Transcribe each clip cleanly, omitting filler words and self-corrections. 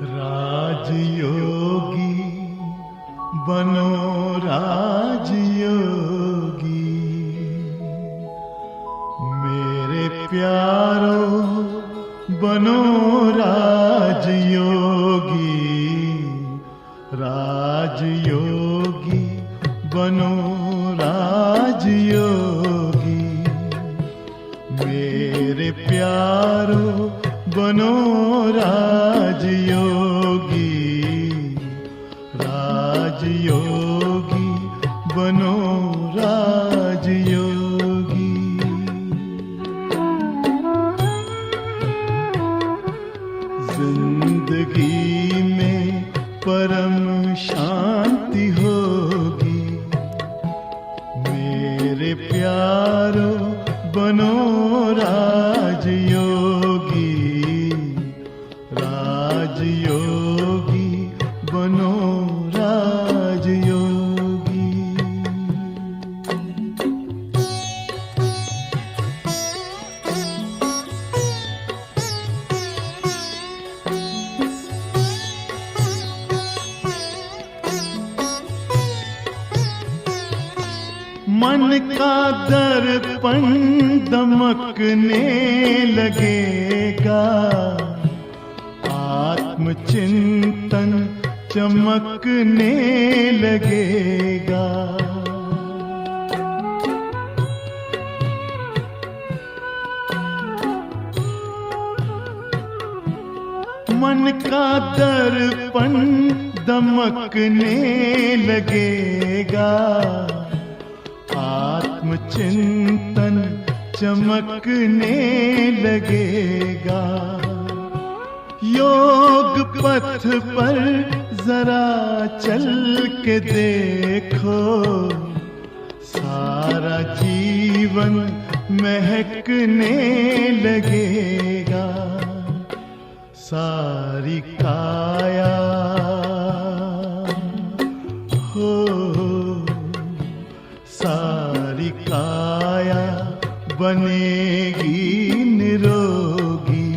राजयोगी बनो राजयोगी, मेरे प्यारो बनो राजयोगी। राजयोगी बनो राजयोगी, मेरे प्यारो बनो राजयोगी। राजयोगी बनो राजयोगी। जिंदगी में परम शांति होगी, मेरे प्यारो बनो राजयोगी। राजयोगी बनो राजयोगी। मन का दर्पण दमकने लगेगा, आत्मचिंतन चमकने लगेगा। मन का दर्पण दमकने लगेगा, आत्मचिंतन चमकने लगेगा। योग पथ पर जरा चल के देखो, सारा जीवन महकने लगेगा। सारी काया हो, सारी काया बनेगी निरोगी,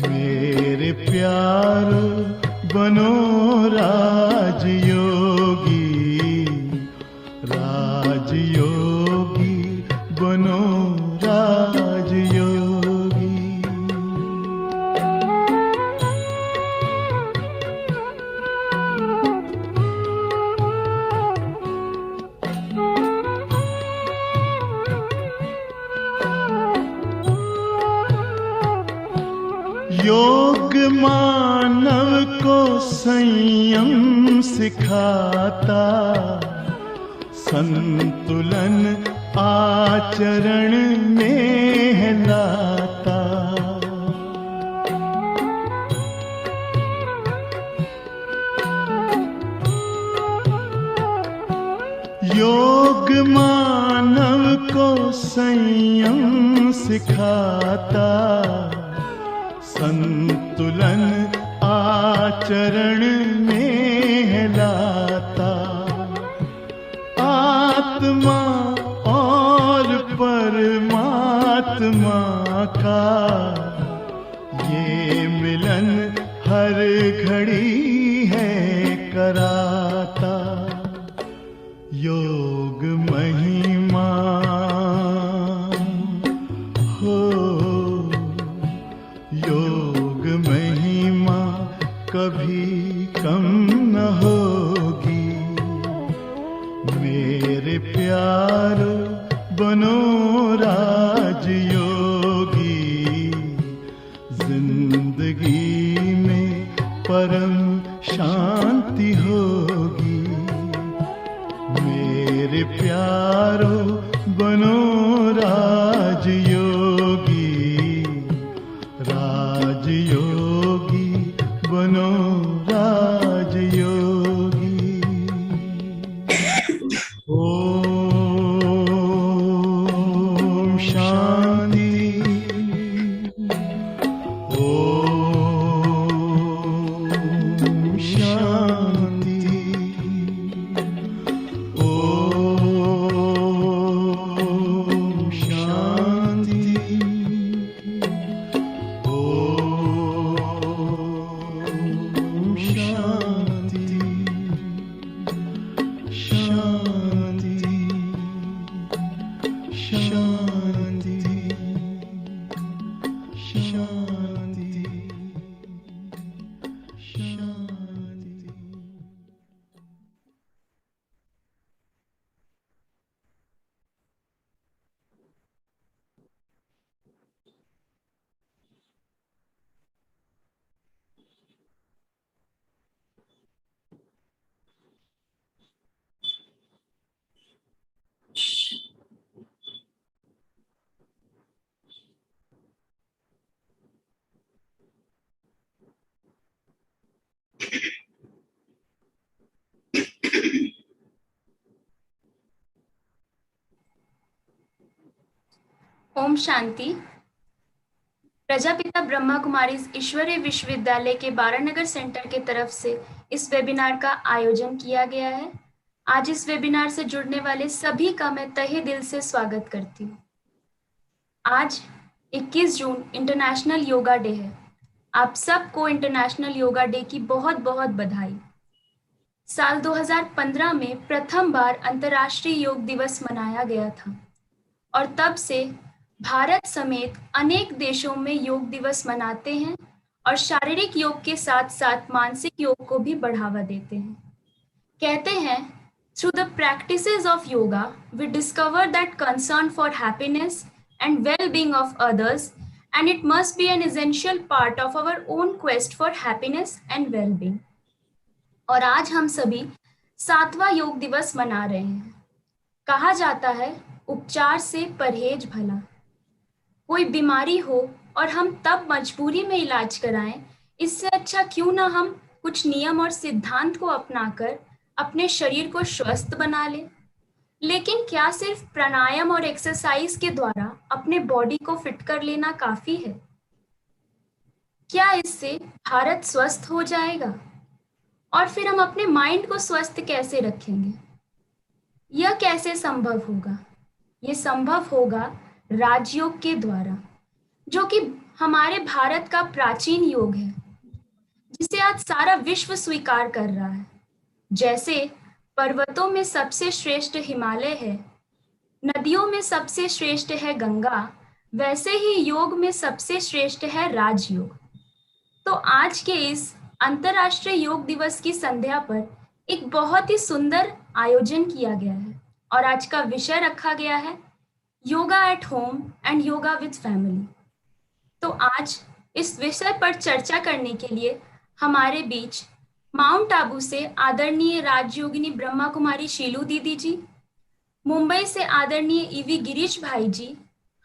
मेरे प्यारो बनो राजयोगी। राजयोगी बनो राजयोगी। योग मानव को संयम सिखाता, संतुलन आचरण में लाता। योग मानव को संयम सिखाता, संतुलन आचरण में लाता। आत्मा और परमात्मा का ये मिलन हर घड़ी है कराता। योग महिमा हो, योग महिमा कभी कम न होगी, मेरे प्यारो बनो राजयोगी। जिंदगी में परम शांति होगी, मेरे प्यारो बनो राजयोगी। राजयोगी बनो राजयोगी। ओम शांति। ओम शांति। शांति शांति। ओम शांति। प्रजापिता ब्रह्मा कुमारी ईश्वरीय विश्वविद्यालय के बारानगर सेंटर के तरफ से इस वेबिनार का आयोजन किया गया है। आज इस वेबिनार से जुड़ने वाले सभी का मैं तहे दिल से स्वागत करती हूँ। आज 21 जून इंटरनेशनल योगा डे है। आप सबको इंटरनेशनल योगा डे की बहुत बहुत बधाई। साल 2015 में प्रथम बार अंतर्राष्ट्रीय योग दिवस मनाया गया था और तब से भारत समेत अनेक देशों में योग दिवस मनाते हैं और शारीरिक योग के साथ साथ मानसिक योग को भी बढ़ावा देते हैं। कहते हैं, through the practices of yoga we discover that concern for happiness and well being of others and it must be an essential part of our own quest for happiness and well being. और आज हम सभी 7वां योग दिवस मना रहे हैं। कहा जाता है, उपचार से परहेज भला। कोई बीमारी हो और हम तब मजबूरी में इलाज कराएं, इससे अच्छा क्यों ना हम कुछ नियम और सिद्धांत को अपनाकर अपने शरीर को स्वस्थ बना लें। लेकिन क्या सिर्फ प्राणायाम और एक्सरसाइज के द्वारा अपने बॉडी को फिट कर लेना काफी है? क्या इससे भारत स्वस्थ हो जाएगा? और फिर हम अपने माइंड को स्वस्थ कैसे रखेंगे? यह कैसे संभव होगा? ये संभव होगा राजयोग के द्वारा, जो कि हमारे भारत का प्राचीन योग है, जिसे आज सारा विश्व स्वीकार कर रहा है। जैसे पर्वतों में सबसे श्रेष्ठ हिमालय है, नदियों में सबसे श्रेष्ठ है गंगा, वैसे ही योग में सबसे श्रेष्ठ है राजयोग। तो आज के इस अंतर्राष्ट्रीय योग दिवस की संध्या पर एक बहुत ही सुंदर आयोजन किया गया है और आज का विषय रखा गया है yoga at home and yoga with family. तो आज इस विषय पर चर्चा करने के लिए हमारे बीच माउंट आबू से आदरणीय राजयोगिनी ब्रह्मा कुमारी शीलू दीदी जी, मुंबई से आदरणीय ईवी गिरीश भाई जी,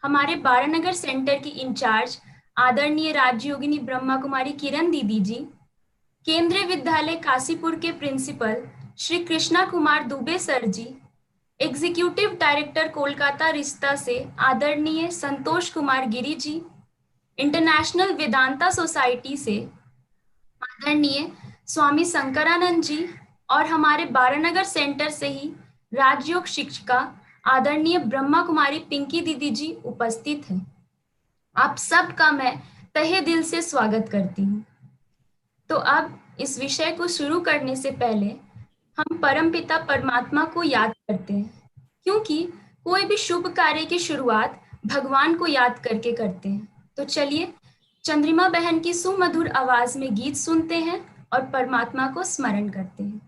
हमारे बारानगर सेंटर की इंचार्ज आदरणीय राजयोगिनी ब्रह्मा कुमारी किरण दीदी जी, केंद्रीय विद्यालय काशीपुर के प्रिंसिपल श्री कृष्णा कुमार दुबे सर जी, एग्जीक्यूटिव डायरेक्टर कोलकाता रिश्ता से आदरणीय संतोष कुमार गिरी जी, इंटरनेशनल वेदांता सोसाइटी से आदरणीय स्वामी शंकरानंद जी और हमारे बारानगर सेंटर से ही राजयोग शिक्षिका आदरणीय ब्रह्मा कुमारी पिंकी दीदी जी उपस्थित हैं। आप सबका मैं तहे दिल से स्वागत करती हूँ। तो अब इस विषय को शुरू करने से पहले हम परमपिता परमात्मा को याद करते हैं, क्योंकि कोई भी शुभ कार्य की शुरुआत भगवान को याद करके करते हैं। तो चलिए चंद्रिमा बहन की सुमधुर आवाज में गीत सुनते हैं और परमात्मा को स्मरण करते हैं।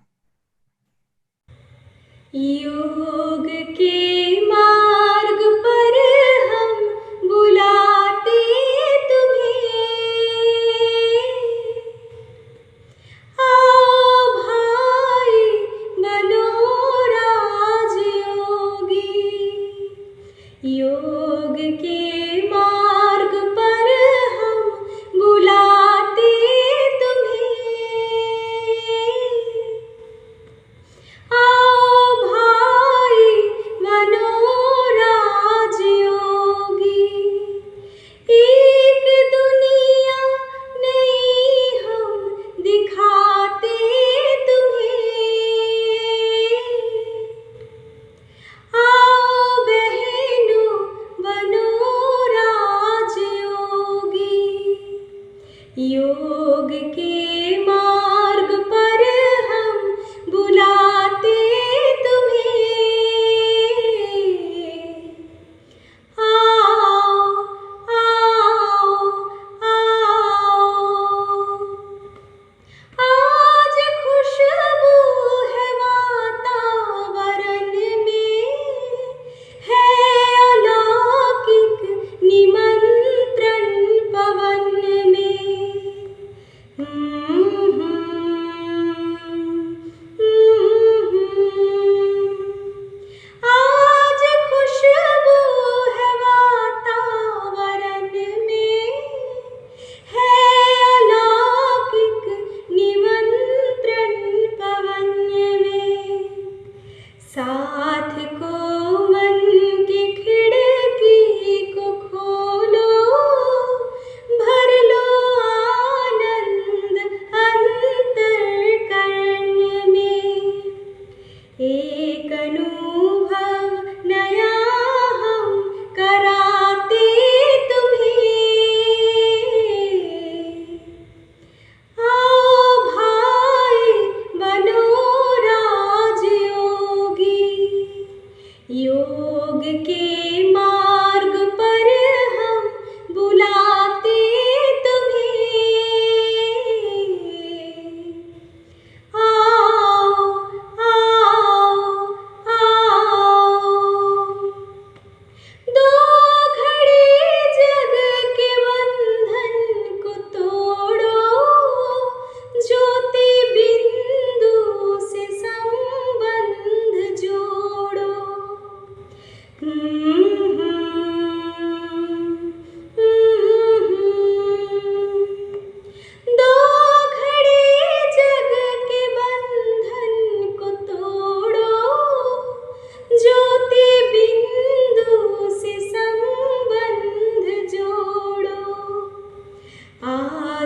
योग के मार्ग पर हम बुलाते तुम्हें, आओ भाई बनो राजयोगी। योग के मार्ग पर हम बुलाते तुम्हें, आओ भाई बनो राजयोगी।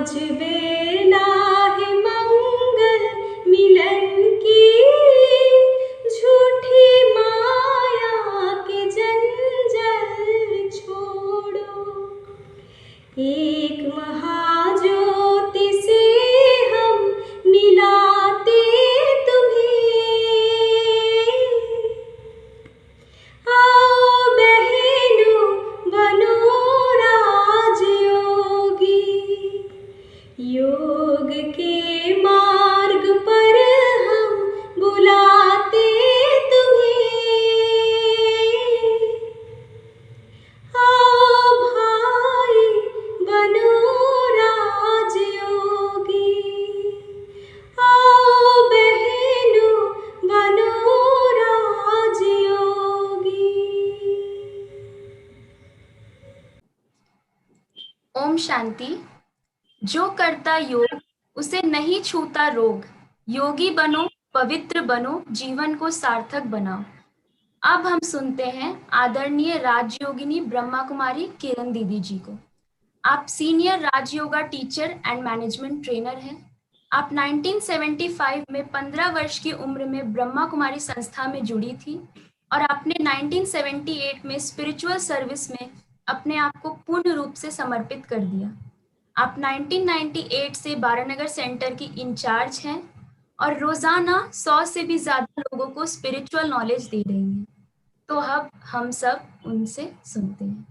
आज बेला है मंगल मिलन की, झूठी माया के जंजाल छोड़ो। एक महाज्योति से हम मिलाते तुम्हें, आओ बहनों बनो राजयोगी। योग के मार्ग पर हम बुलाते तुम्हें, आओ भाई बनो राजयोगी। आओ बहनों बनो राजयोगी। ओम शांति। जो करता योग उसे नहीं छूता रोग। योगी बनो, पवित्र बनो, जीवन को सार्थक बनाओ। अब हम सुनते हैं आदरणीय राजयोगिनी ब्रह्मा कुमारी किरण दीदी जी को। आप senior Rajyoga teacher and management trainer हैं। आप 1975 में 15 वर्ष की उम्र में ब्रह्मा कुमारी संस्था में जुड़ी थी और आपने 1978 में स्पिरिचुअल सर्विस में अपने आप को पूर्ण रूप से समर्पित कर दिया। आप 1998 से बारानगर सेंटर की इंचार्ज हैं और रोजाना 100 से भी ज्यादा लोगों को स्पिरिचुअल नॉलेज दे रही हैं। तो अब हम सब उनसे सुनते हैं।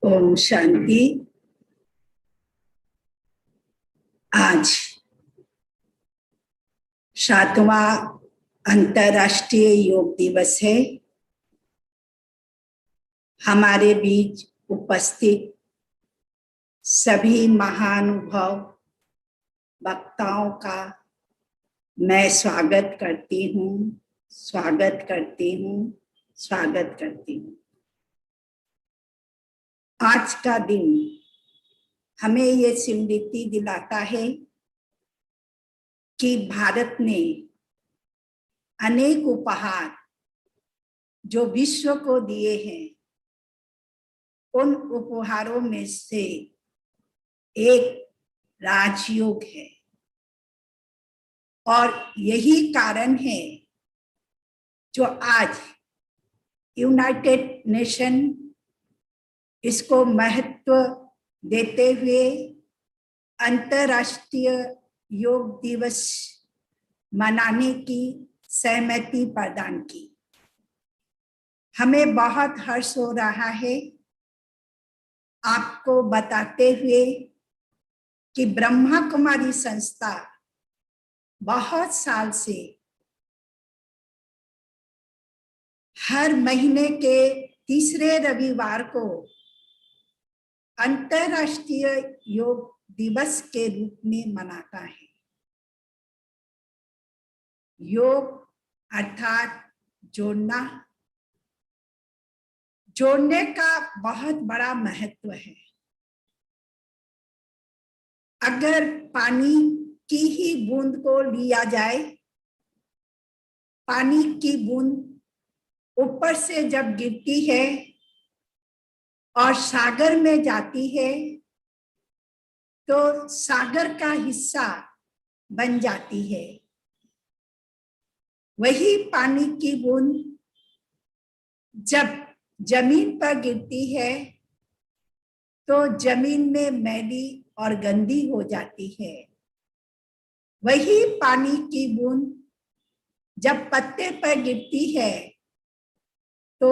ओम शांति। आज 7वां अंतर्राष्ट्रीय योग दिवस है। हमारे बीच उपस्थित सभी महानुभाव वक्ताओं का मैं स्वागत करती हूँ। आज का दिन हमें ये स्मृति दिलाता है कि भारत ने अनेक उपहार जो विश्व को दिए हैं, उन उपहारों में से एक राजयोग है। और यही कारण है जो आज यूनाइटेड नेशन इसको महत्व देते हुए अंतर्राष्ट्रीय योग दिवस मनाने की सहमति प्रदान की। हमें बहुत हर्ष हो रहा है आपको बताते हुए कि ब्रह्मा कुमारी संस्था बहुत साल से हर महीने के तीसरे रविवार को अंतर्राष्ट्रीय योग दिवस के रूप में मनाता है। योग अर्थात जोड़ने का बहुत बड़ा महत्व है। अगर पानी की ही बूंद को लिया जाए, पानी की बूंद ऊपर से जब गिरती है और सागर में जाती है तो सागर का हिस्सा बन जाती है। वही पानी की बूंद जब जमीन पर गिरती है तो जमीन में मैली और गंदी हो जाती है। वही पानी की बूंद जब पत्ते पर गिरती है तो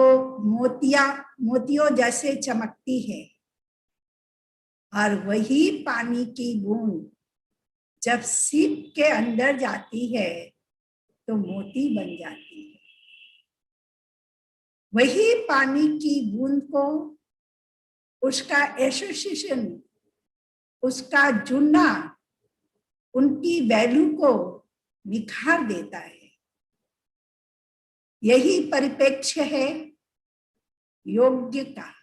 मोतियों जैसे चमकती है। और वही पानी की बूंद जब सीप के अंदर जाती है तो मोती बन जाती है। वही पानी की बूंद को उसका एसोसिएशन, उसका जुड़ना उनकी वैल्यू को निखार देता है। यही परिप्रेक्ष्य है योग्य का।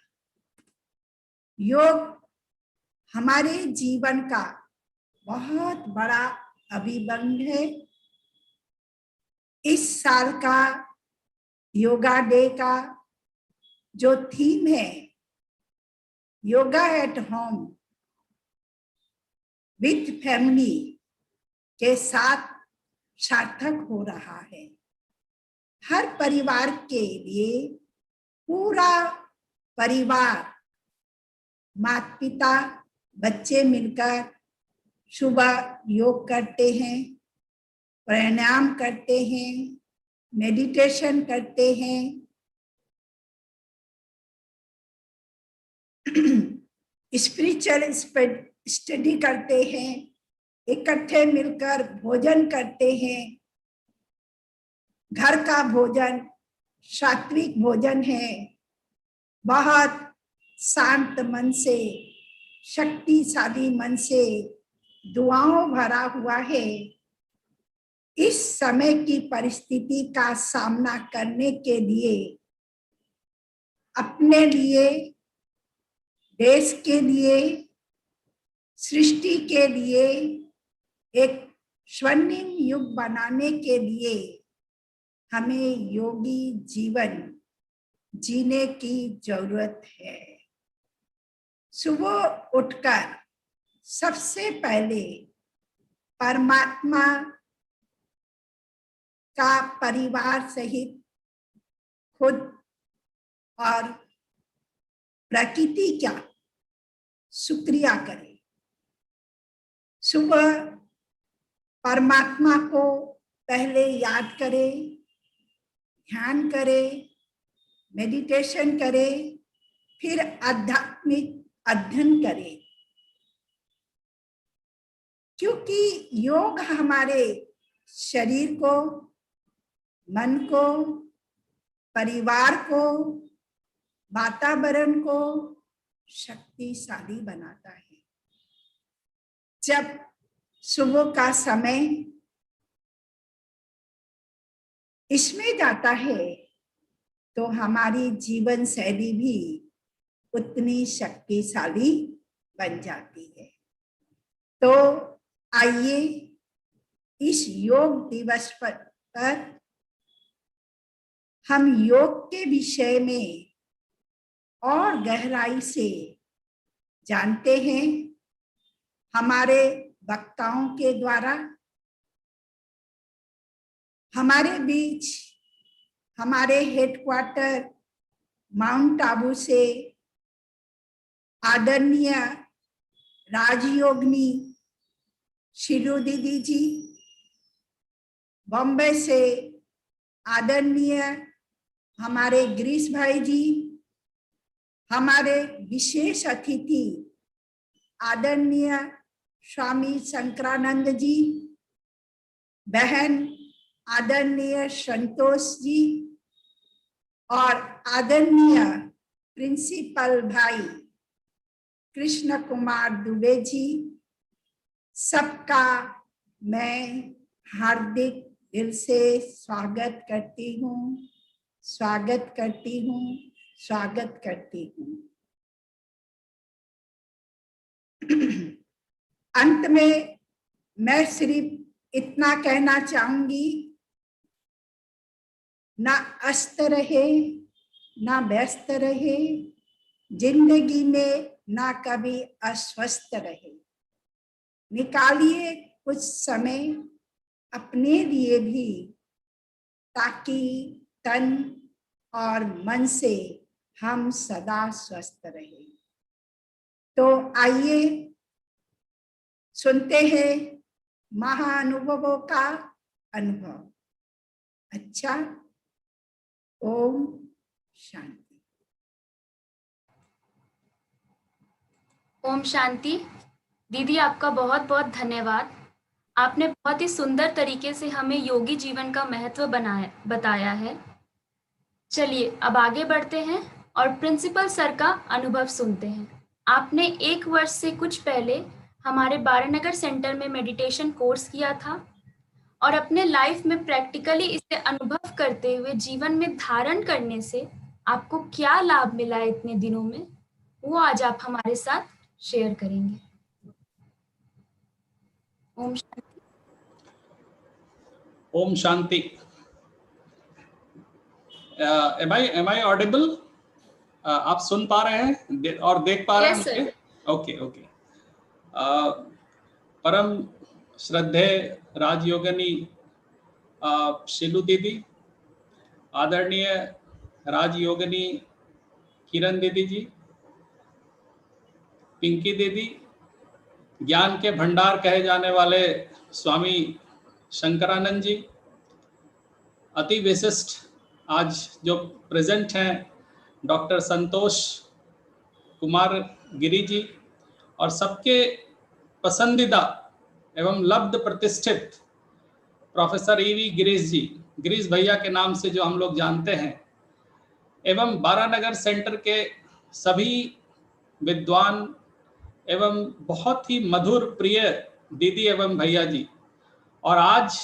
योग हमारे जीवन का बहुत बड़ा अभिभंग है। इस साल का योगा डे का जो थीम है yoga at home with family के साथ सार्थक हो रहा है। हर परिवार के लिए पूरा परिवार, माता पिता बच्चे मिलकर सुबह योग करते हैं, प्राणायाम करते हैं, मेडिटेशन करते हैं, स्पिरिचुअल स्टडी करते हैं, इकट्ठे मिलकर भोजन करते हैं। घर का भोजन सात्विक भोजन है, बहुत शांत मन से, शक्तिशाली मन से दुआओं भरा हुआ है। इस समय की परिस्थिति का सामना करने के लिए, अपने लिए, देश के लिए, सृष्टि के लिए एक स्वर्णिम युग बनाने के लिए हमें योगी जीवन जीने की जरूरत है। सुबह उठकर सबसे पहले परमात्मा का परिवार सहित खुद और प्रकृति का शुक्रिया करें। सुबह परमात्मा को पहले याद करें, ध्यान करें, मेडिटेशन करें, फिर आध्यात्मिक अध्ययन करें। क्योंकि योग हमारे शरीर को, मन को, परिवार को, वातावरण को शक्तिशाली बनाता है। जब सुबह का समय इसमें जाता है तो हमारी जीवन शैली भी उतनी शक्तिशाली बन जाती है। तो आइए इस योग दिवस पर हम योग के विषय में और गहराई से जानते हैं हमारे वक्ताओं के द्वारा। हमारे बीच हमारे हेडक्वार्टर माउंट आबू से आदरणीय राजयोगिनी शिरू दीदी जी, बॉम्बे से आदरणीय हमारे गिरीश भाई जी, हमारे विशेष अतिथि आदरणीय स्वामी शंकरानंद जी, बहन आदरणीय संतोष जी और आदरणीय प्रिंसिपल भाई कृष्ण कुमार दुबे जी, सबका मैं हार्दिक दिल से स्वागत करती हूँ, स्वागत करती हूँ, स्वागत करती हूँ। अंत में मैं सिर्फ इतना कहना चाहूंगी, ना अस्त रहे, ना व्यस्त रहे, जिंदगी में ना कभी अस्वस्थ रहे। निकालिए कुछ समय अपने लिए भी, ताकि तन और मन से हम सदा स्वस्थ रहे। तो आइए सुनते हैं महाअनुभवों का अनुभव। अच्छा, ओम शांति। ओम शांति। दीदी, आपका बहुत बहुत धन्यवाद। आपने बहुत ही सुंदर तरीके से हमें योगी जीवन का महत्व बताया है। चलिए अब आगे बढ़ते हैं और प्रिंसिपल सर का अनुभव सुनते हैं। आपने 1 वर्ष से कुछ पहले हमारे बारानगर सेंटर में मेडिटेशन कोर्स किया था और अपने लाइफ में प्रैक्टिकली इसे अनुभव करते हुए जीवन में धारण करने से आपको क्या लाभ मिला है इतने दिनों में, वो आज आप हमारे साथ शेयर करेंगे। Om Shanti. Om Shanti. am I audible? आप सुन पा रहे हैं और देख पा रहे हैं Yes, sir. मुझे? Okay okay. परम श्रद्धेय राजयोगिनी शिलू दीदी, आदरणीय राजयोगिनी किरण दीदी जी, पिंकी दीदी, ज्ञान के भंडार कहे जाने वाले स्वामी शंकरानंद जी, अति विशिष्ट आज जो प्रेजेंट हैं डॉक्टर संतोष कुमार गिरी जी, और सबके पसंदीदा एवं लब्ध प्रतिष्ठित प्रोफेसर ईवी गिरीश जी, गिरीश भैया के नाम से जो हम लोग जानते हैं, एवं बारानगर सेंटर के सभी विद्वान एवं बहुत ही मधुर प्रिय दीदी एवं भैया जी, और आज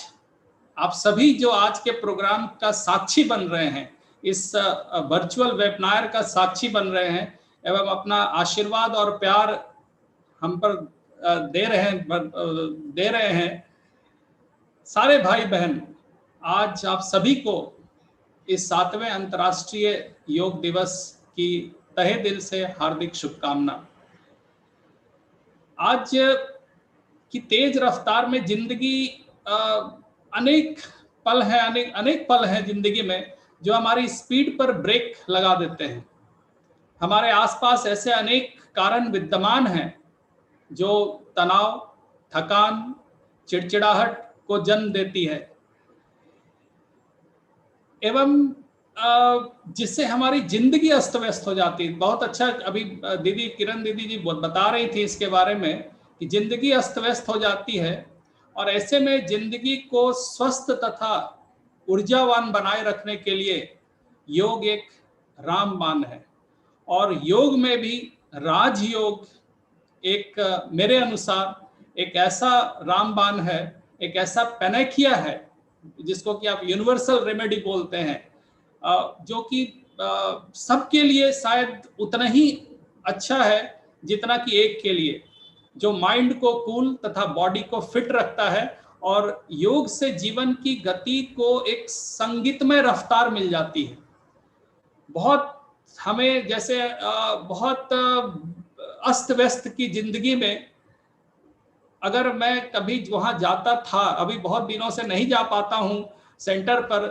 आप सभी जो आज के प्रोग्राम का साक्षी बन रहे हैं, इस वर्चुअल वेबिनार का साक्षी बन रहे हैं एवं अपना आशीर्वाद और प्यार हम पर दे रहे हैं, सारे भाई बहन, आज आप सभी को इस 7वें अंतर्राष्ट्रीय योग दिवस की तहे दिल से हार्दिक शुभकामना। आज की तेज रफ्तार में जिंदगी अनेक पल हैं जिंदगी में जो हमारी स्पीड पर ब्रेक लगा देते हैं। हमारे आसपास ऐसे अनेक कारण विद्यमान हैं जो तनाव, थकान, चिड़चिड़ाहट को जन्म देती है एवं जिससे हमारी जिंदगी अस्त व्यस्त हो जाती है। बहुत अच्छा अभी दीदी किरण दीदी जी बता रही थी इसके बारे में कि जिंदगी अस्त व्यस्त हो जाती है, और ऐसे में जिंदगी को स्वस्थ तथा ऊर्जावान बनाए रखने के लिए योग एक रामबाण है। और योग में भी राजयोग एक मेरे अनुसार एक ऐसा रामबाण है, एक ऐसा पैनेकिया है जिसको कि आप यूनिवर्सल रेमेडी बोलते हैं, जो कि सबके लिए शायद उतना ही अच्छा है जितना कि एक के लिए, जो माइंड को कूल तथा बॉडी को फिट रखता है। और योग से जीवन की गति को एक संगीतमय रफ्तार मिल जाती है। बहुत हमें जैसे बहुत अस्त व्यस्त की जिंदगी में अगर मैं कभी वहां जाता था, अभी बहुत दिनों से नहीं जा पाता हूं सेंटर पर,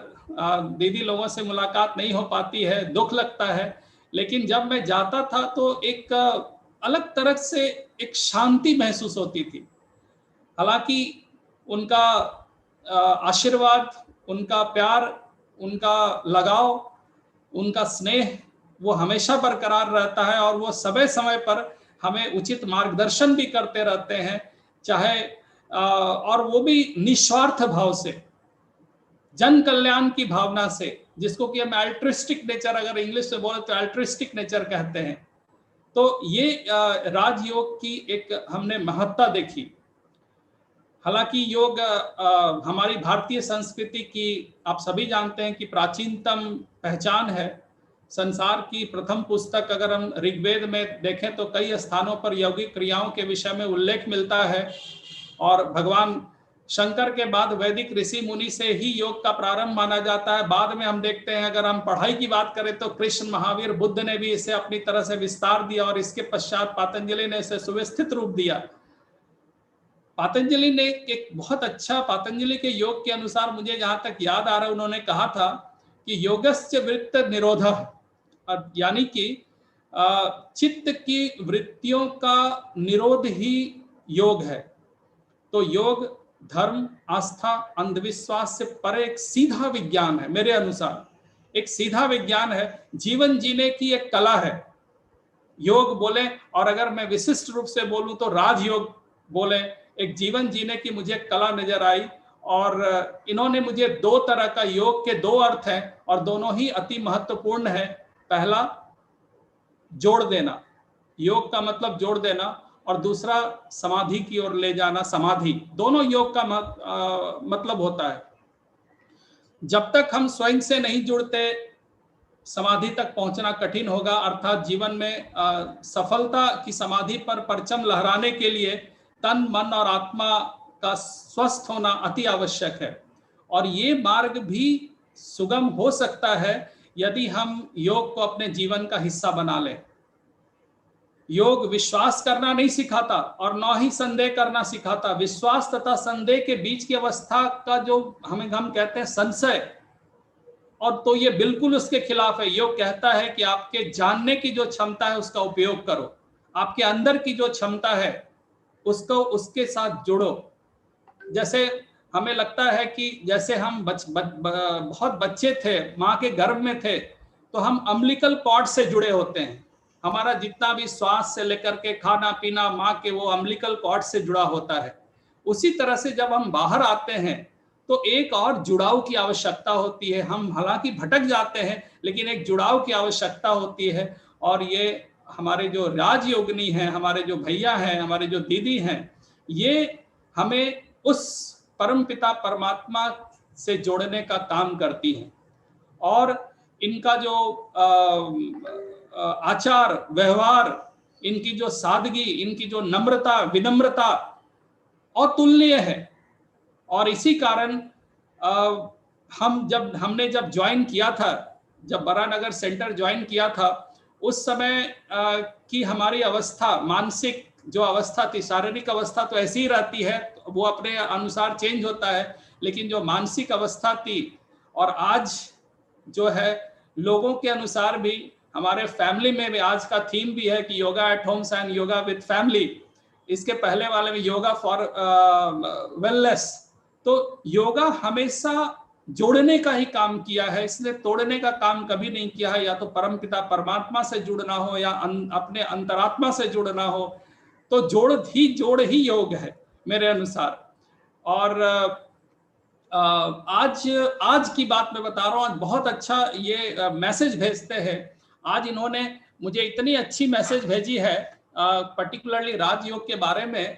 दीदी लोगों से मुलाकात नहीं हो पाती है, दुख लगता है, लेकिन जब मैं जाता था तो एक अलग तरह से एक शांति महसूस होती थी। हालांकि उनका आशीर्वाद, उनका प्यार, उनका लगाव, उनका स्नेह वो हमेशा बरकरार रहता है, और वो समय समय पर हमें उचित मार्गदर्शन भी करते रहते हैं, चाहे और वो भी निस्वार्थ भाव से, जन कल्याण की भावना से, जिसको कि हम अल्ट्रिस्टिक नेचर, अगर इंग्लिश में बोले तो अल्ट्रिस्टिक नेचर कहते हैं। तो ये राजयोग की एक हमने महत्ता देखी। हालांकि योग हमारी भारतीय संस्कृति की आप सभी जानते हैं कि प्राचीनतम पहचान है। संसार की प्रथम पुस्तक अगर हम ऋग्वेद में देखें तो कई स्थानों पर यौगिक क्रियाओं के विषय में उल्लेख मिलता है, और भगवान शंकर के बाद वैदिक ऋषि मुनि से ही योग का प्रारंभ माना जाता है। बाद में हम देखते हैं, अगर हम पढ़ाई की बात करें तो कृष्ण, महावीर, बुद्ध ने भी इसे अपनी तरह से विस्तार दिया, और इसके पश्चात पतंजलि ने इसे सुव्यवस्थित रूप दिया। पतंजलि ने एक बहुत अच्छा, पतंजलि के योग के अनुसार मुझे जहां तक याद आ रहा है, उन्होंने कहा था कि योगस्य वृत्त निरोधः, यानी कि चित्त की वृत्तियों का निरोध ही योग है। तो योग धर्म, आस्था, अंधविश्वास से परे एक सीधा विज्ञान है। मेरे अनुसार एक सीधा विज्ञान है, जीवन जीने की एक कला है, योग बोले। और अगर मैं विशिष्ट रूप से बोलूं तो राजयोग बोले, एक जीवन जीने की मुझे कला नजर आई। और इन्होंने मुझे दो तरह का, योग के दो अर्थ हैं और दोनों ही अति महत्वपूर्ण है। पहला, जोड़ देना, योग का मतलब जोड़ देना, और दूसरा समाधि की ओर ले जाना, समाधि। दोनों योग का मतलब होता है। जब तक हम स्वयं से नहीं जुड़ते समाधि तक पहुंचना कठिन होगा। अर्थात जीवन में सफलता की समाधि पर परचम लहराने के लिए तन, मन और आत्मा का स्वस्थ होना अति आवश्यक है। और ये मार्ग भी सुगम हो सकता है यदि हम योग को अपने जीवन का हिस्सा बना लें। योग विश्वास करना नहीं सिखाता और न ही संदेह करना सिखाता। विश्वास तथा संदेह के बीच की अवस्था का जो हम कहते हैं संशय, और तो ये बिल्कुल उसके खिलाफ है। योग कहता है कि आपके जानने की जो क्षमता है उसका उपयोग करो, आपके अंदर की जो क्षमता है उसको उसके साथ जुड़ो। जैसे हमें लगता है कि जैसे हम बहुत बच्चे थे, माँ के गर्भ में थे, तो हम अम्बिलिकल कॉर्ड से जुड़े होते हैं। हमारा जितना भी श्वास से लेकर के खाना पीना माँ के वो अम्बिलिकल कॉर्ड से जुड़ा होता है। उसी तरह से जब हम बाहर आते हैं तो एक और जुड़ाव की आवश्यकता होती है। हम हालांकि भटक जाते हैं लेकिन एक जुड़ाव की आवश्यकता होती है। और ये हमारे जो राजयोगिनी हैं, हमारे जो भैया हैं, हमारे जो दीदी हैं, ये हमें उस परमपिता परमात्मा से जोड़ने का काम करती हैं। और इनका जो आचार व्यवहार, इनकी जो सादगी, इनकी जो नम्रता विनम्रता अतुलनीय है। और इसी कारण हमने जब ज्वाइन किया था, जब बरानगर सेंटर ज्वाइन किया था, उस समय की हमारी अवस्था, मानसिक जो अवस्था थी, शारीरिक अवस्था तो ऐसी ही रहती है, वो अपने अनुसार चेंज होता है, लेकिन जो मानसिक अवस्था थी और आज जो है लोगों के अनुसार भी, हमारे फैमिली में भी आज का थीम भी है कि yoga eight homes and yoga with family. इसके पहले वाले में योगा फॉर वेलनेस। तो योगा हमेशा जोड़ने का ही काम किया है, इसलिए तोड़ने का काम कभी नहीं किया है। या तो परमपिता परमात्मा से जुड़ना हो या अपने अंतरात्मा से जुड़ना हो, तो जोड़ ही योग है मेरे अनुसार। और आज की बात मैं बता रहा हूँ, आज बहुत अच्छा ये मैसेज भेजते हैं। आज इन्होंने मुझे इतनी अच्छी मैसेज भेजी है, पर्टिकुलरली राजयोग के बारे में।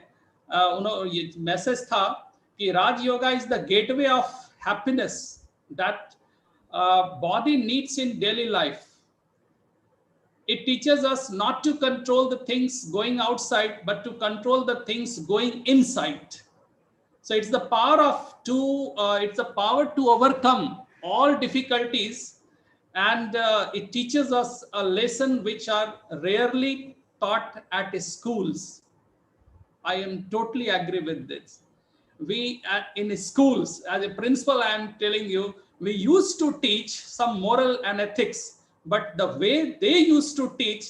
ये मैसेज था कि Rajyoga is the gateway of happiness that body needs in daily life. It teaches us not to control the things going outside, but to control the things going inside. So it's the power to overcome all difficulties, and it teaches us a lesson which are rarely taught at schools. I am totally agree with this. We in schools, as a principal, I am telling you, we used to teach some moral and ethics. But the way they used to teach,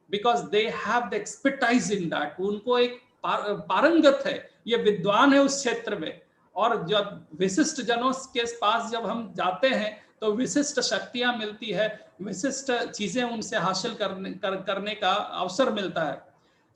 because they have the expertise in that, उनको एक पारंगत है, ये विद्वान है उस क्षेत्र में। और जब विशिष्ट जनों के पास जब हम जाते हैं तो विशिष्ट शक्तियां मिलती है, विशिष्ट चीजें उनसे हासिल करने का अवसर मिलता है।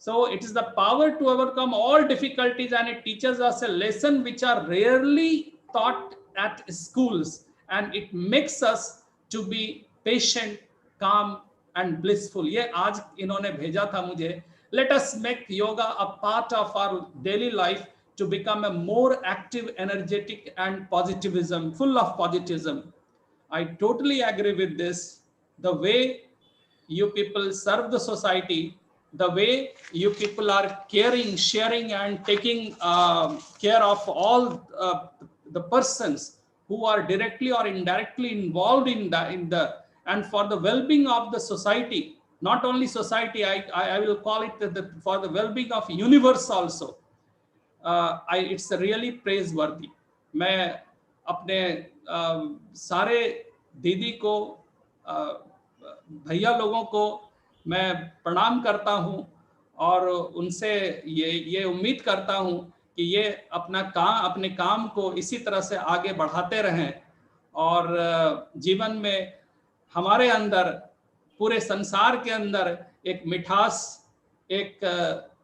So it is the power to overcome all difficulties, and it teaches us a lesson which are rarely taught at schools, and it makes us to be patient, calm and blissful. ये आज इन्होंने भेजा था मुझे। Let us make yoga a part of our daily life to become a more active, energetic and positivism, full of positivism. I totally agree with this. The way you people serve the society, the way you people are caring, sharing and taking care of all the persons who are directly or indirectly involved in the and for the well-being of the society, not only society, I will call it for the well-being of universe also. It's really praiseworthy. मैं अपने सारे दीदी को, भैया लोगों को मैं प्रणाम करता हूँ और उनसे ये उम्मीद करता हूँ कि ये अपने काम को इसी तरह से आगे बढ़ाते रहें और जीवन में हमारे अंदर, पूरे संसार के अंदर एक मिठास, एक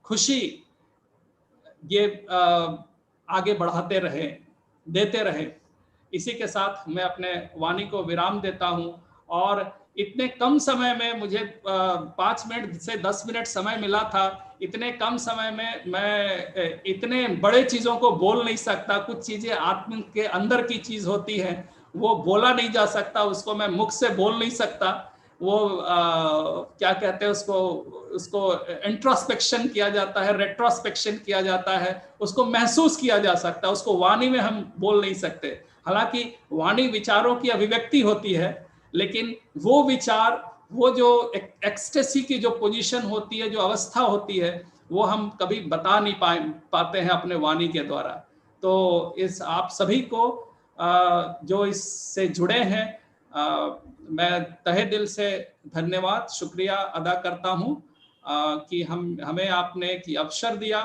खुशी ये आगे बढ़ाते रहें, देते रहें। इसी के साथ मैं अपने वाणी को विराम देता हूं और इतने कम समय में मुझे 5 मिनट से 10 मिनट समय मिला था। इतने कम समय में मैं इतने बड़े चीज़ों को बोल नहीं सकता। कुछ चीज़ें आत्म के अंदर की चीज़ होती है, वो बोला नहीं जा सकता, उसको मैं मुख से बोल नहीं सकता। वो क्या कहते हैं उसको इंट्रोस्पेक्शन किया जाता है, रेट्रोस्पेक्शन किया जाता है, उसको महसूस किया जा सकता है, उसको वाणी में हम बोल नहीं सकते। हालांकि वाणी विचारों की अभिव्यक्ति होती है, लेकिन वो विचार, वो जो एक्सटेसी की जो पोजीशन होती है, जो अवस्था होती है, वो हम कभी बता नहीं पाते हैं अपने वाणी के द्वारा। तो इस आप सभी को जो इससे जुड़े हैं, मैं तहे दिल से धन्यवाद शुक्रिया अदा करता हूं कि हमें आपने एक अवसर दिया,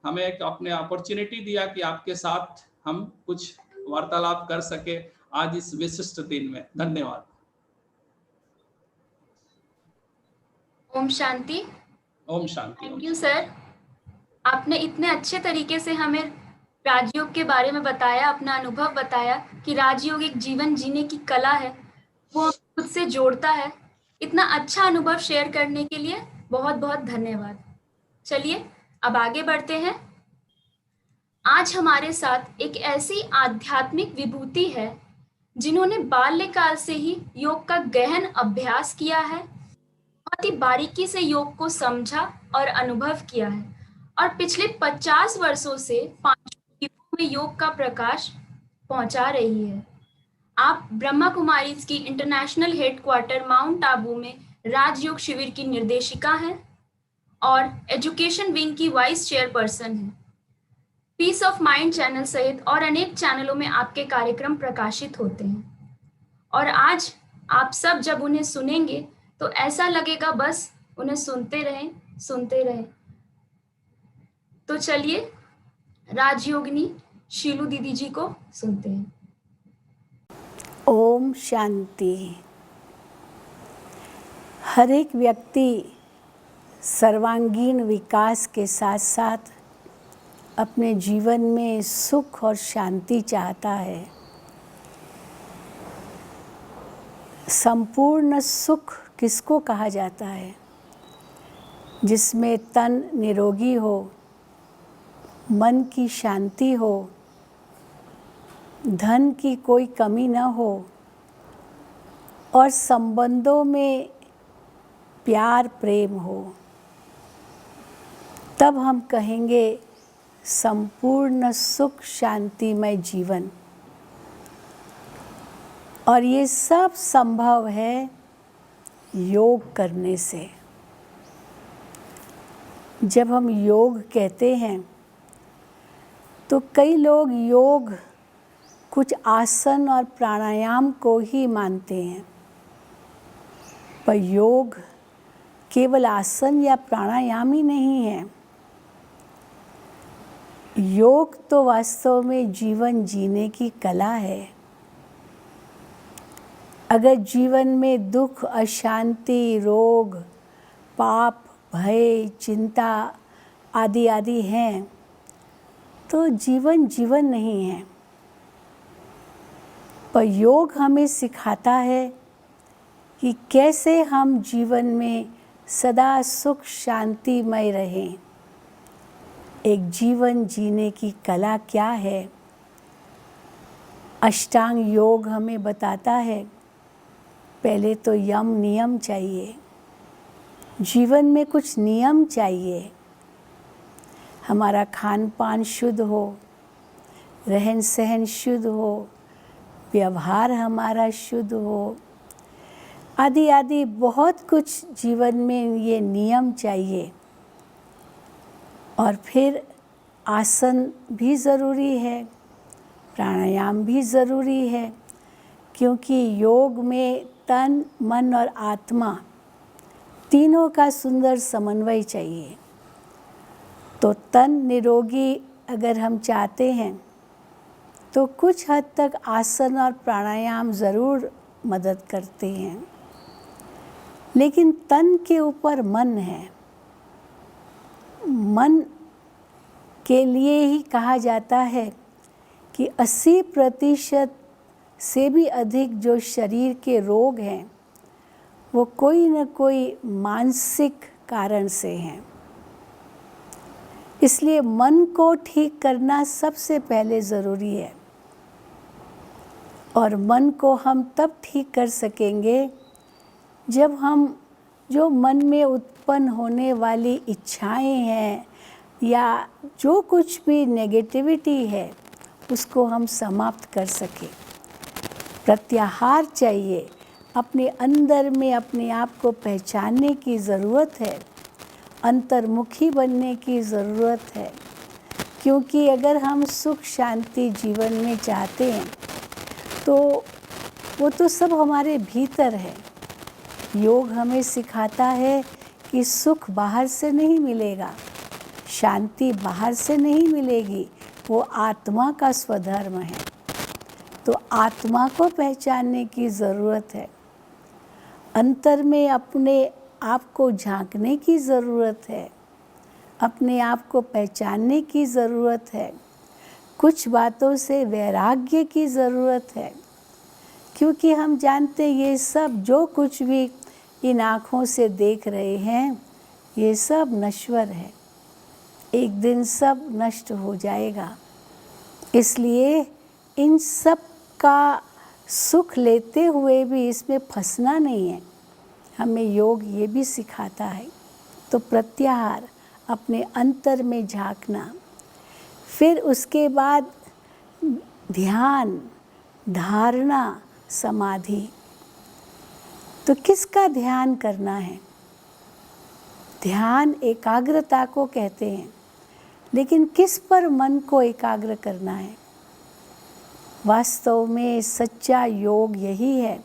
हमें एक आपने अपॉर्चुनिटी दिया कि आपके साथ हम कुछ वार्तालाप कर सके आज इस विशिष्ट दिन में। धन्यवाद। ओम शांति। ओम शांति। थैंक यू सर, आपने इतने अच्छे तरीके से हमें राजयोग के बारे में बताया, अपना अनुभव बताया कि राजयोग एक जीवन जीने की कला है, वो खुद से जोड़ता है। इतना अच्छा अनुभव शेयर करने के लिए बहुत बहुत धन्यवाद। चलिए अब आगे बढ़ते हैं। आज हमारे साथ एक ऐसी आध्यात्मिक विभूति है जिन्होंने बाल्यकाल से ही योग का गहन अभ्यास किया है, बहुत ही बारीकी से योग को समझा और अनुभव किया है, और पिछले 50 वर्षों से 5 युगों में योग का प्रकाश पहुंचा रही है। आप ब्रह्मा कुमारीज की इंटरनेशनल हेडक्वार्टर माउंट आबू में राजयोग शिविर की निर्देशिका हैं और एजुकेशन विंग की वाइस चेयरपर्सन हैं। पीस ऑफ माइंड चैनल सहित और अनेक चैनलों में आपके कार्यक्रम प्रकाशित होते हैं, और आज आप सब जब उन्हें सुनेंगे तो ऐसा लगेगा बस उन्हें सुनते रहें। तो चलिए राजयोगिनी शीलू दीदी जी को सुनते हैं। ओम शांति। हर एक व्यक्ति सर्वांगीण विकास के साथ साथ अपने जीवन में सुख और शांति चाहता है। संपूर्ण सुख किसको कहा जाता है? जिसमें तन निरोगी हो, मन की शांति हो, धन की कोई कमी न हो और संबंधों में प्यार प्रेम हो, तब हम कहेंगे संपूर्ण सुख शांतिमय जीवन। और ये सब संभव है योग करने से। जब हम योग कहते हैं तो कई लोग योग कुछ आसन और प्राणायाम को ही मानते हैं, पर योग केवल आसन या प्राणायाम ही नहीं है। योग तो वास्तव में जीवन जीने की कला है। अगर जीवन में दुख, अशांति, रोग, पाप, भय, चिंता आदि आदि हैं तो जीवन जीवन नहीं है। पर योग हमें सिखाता है कि कैसे हम जीवन में सदा सुख शांतिमय रहें। एक जीवन जीने की कला क्या है? अष्टांग योग हमें बताता है पहले तो यम नियम चाहिए, जीवन में कुछ नियम चाहिए। हमारा खान पान शुद्ध हो, रहन सहन शुद्ध हो, व्यवहार हमारा शुद्ध हो, आदि आदि बहुत कुछ जीवन में ये नियम चाहिए। और फिर आसन भी ज़रूरी है, प्राणायाम भी ज़रूरी है, क्योंकि योग में तन, मन और आत्मा तीनों का सुंदर समन्वय चाहिए। तो तन निरोगी अगर हम चाहते हैं तो कुछ हद तक आसन और प्राणायाम ज़रूर मदद करते हैं, लेकिन तन के ऊपर मन है। मन के लिए ही कहा जाता है कि 80% से भी अधिक जो शरीर के रोग हैं वो कोई न कोई मानसिक कारण से हैं। इसलिए मन को ठीक करना सबसे पहले ज़रूरी है, और मन को हम तब ठीक कर सकेंगे जब हम जो मन में उत्पन्न होने वाली इच्छाएं हैं या जो कुछ भी नेगेटिविटी है उसको हम समाप्त कर सकें। प्रत्याहार चाहिए, अपने अंदर में अपने आप को पहचानने की ज़रूरत है, अंतर्मुखी बनने की ज़रूरत है। क्योंकि अगर हम सुख शांति जीवन में चाहते हैं तो वो तो सब हमारे भीतर है। योग हमें सिखाता है कि सुख बाहर से नहीं मिलेगा, शांति बाहर से नहीं मिलेगी, वो आत्मा का स्वधर्म है। तो आत्मा को पहचानने की ज़रूरत है, अंतर में अपने आप को झांकने की ज़रूरत है, अपने आप को पहचानने की ज़रूरत है। कुछ बातों से वैराग्य की ज़रूरत है, क्योंकि हम जानते ये सब जो कुछ भी इन आँखों से देख रहे हैं ये सब नश्वर है, एक दिन सब नष्ट हो जाएगा। इसलिए इन सब का सुख लेते हुए भी इसमें फंसना नहीं है, हमें योग ये भी सिखाता है। तो प्रत्याहार, अपने अंतर में झांकना, फिर उसके बाद ध्यान, धारणा, समाधि। तो किसका ध्यान करना है? ध्यान एकाग्रता को कहते हैं, लेकिन किस पर मन को एकाग्र करना है? वास्तव में सच्चा योग यही है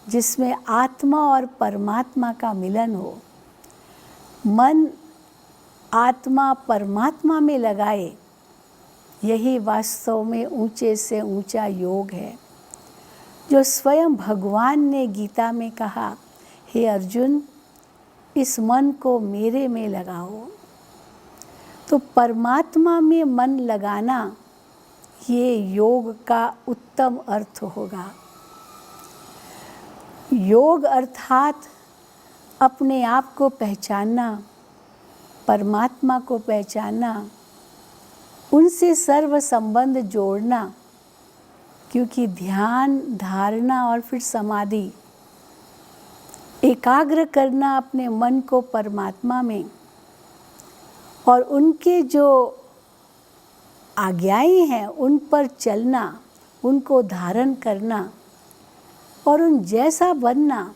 जिसमें आत्मा और परमात्मा का मिलन हो। मन आत्मा परमात्मा में लगाए, यही वास्तव में ऊंचे से ऊंचा योग है, जो स्वयं भगवान ने गीता में कहा, हे अर्जुन, इस मन को मेरे में लगाओ। तो परमात्मा में मन लगाना ये योग का उत्तम अर्थ होगा। योग अर्थात अपने आप को पहचानना, परमात्मा को पहचानना, उनसे सर्व संबंध जोड़ना। क्योंकि ध्यान, धारणा और फिर समाधि, एकाग्र करना अपने मन को परमात्मा में, और उनके जो आज्ञाएं हैं उन पर चलना, उनको धारण करना और उन जैसा बनना।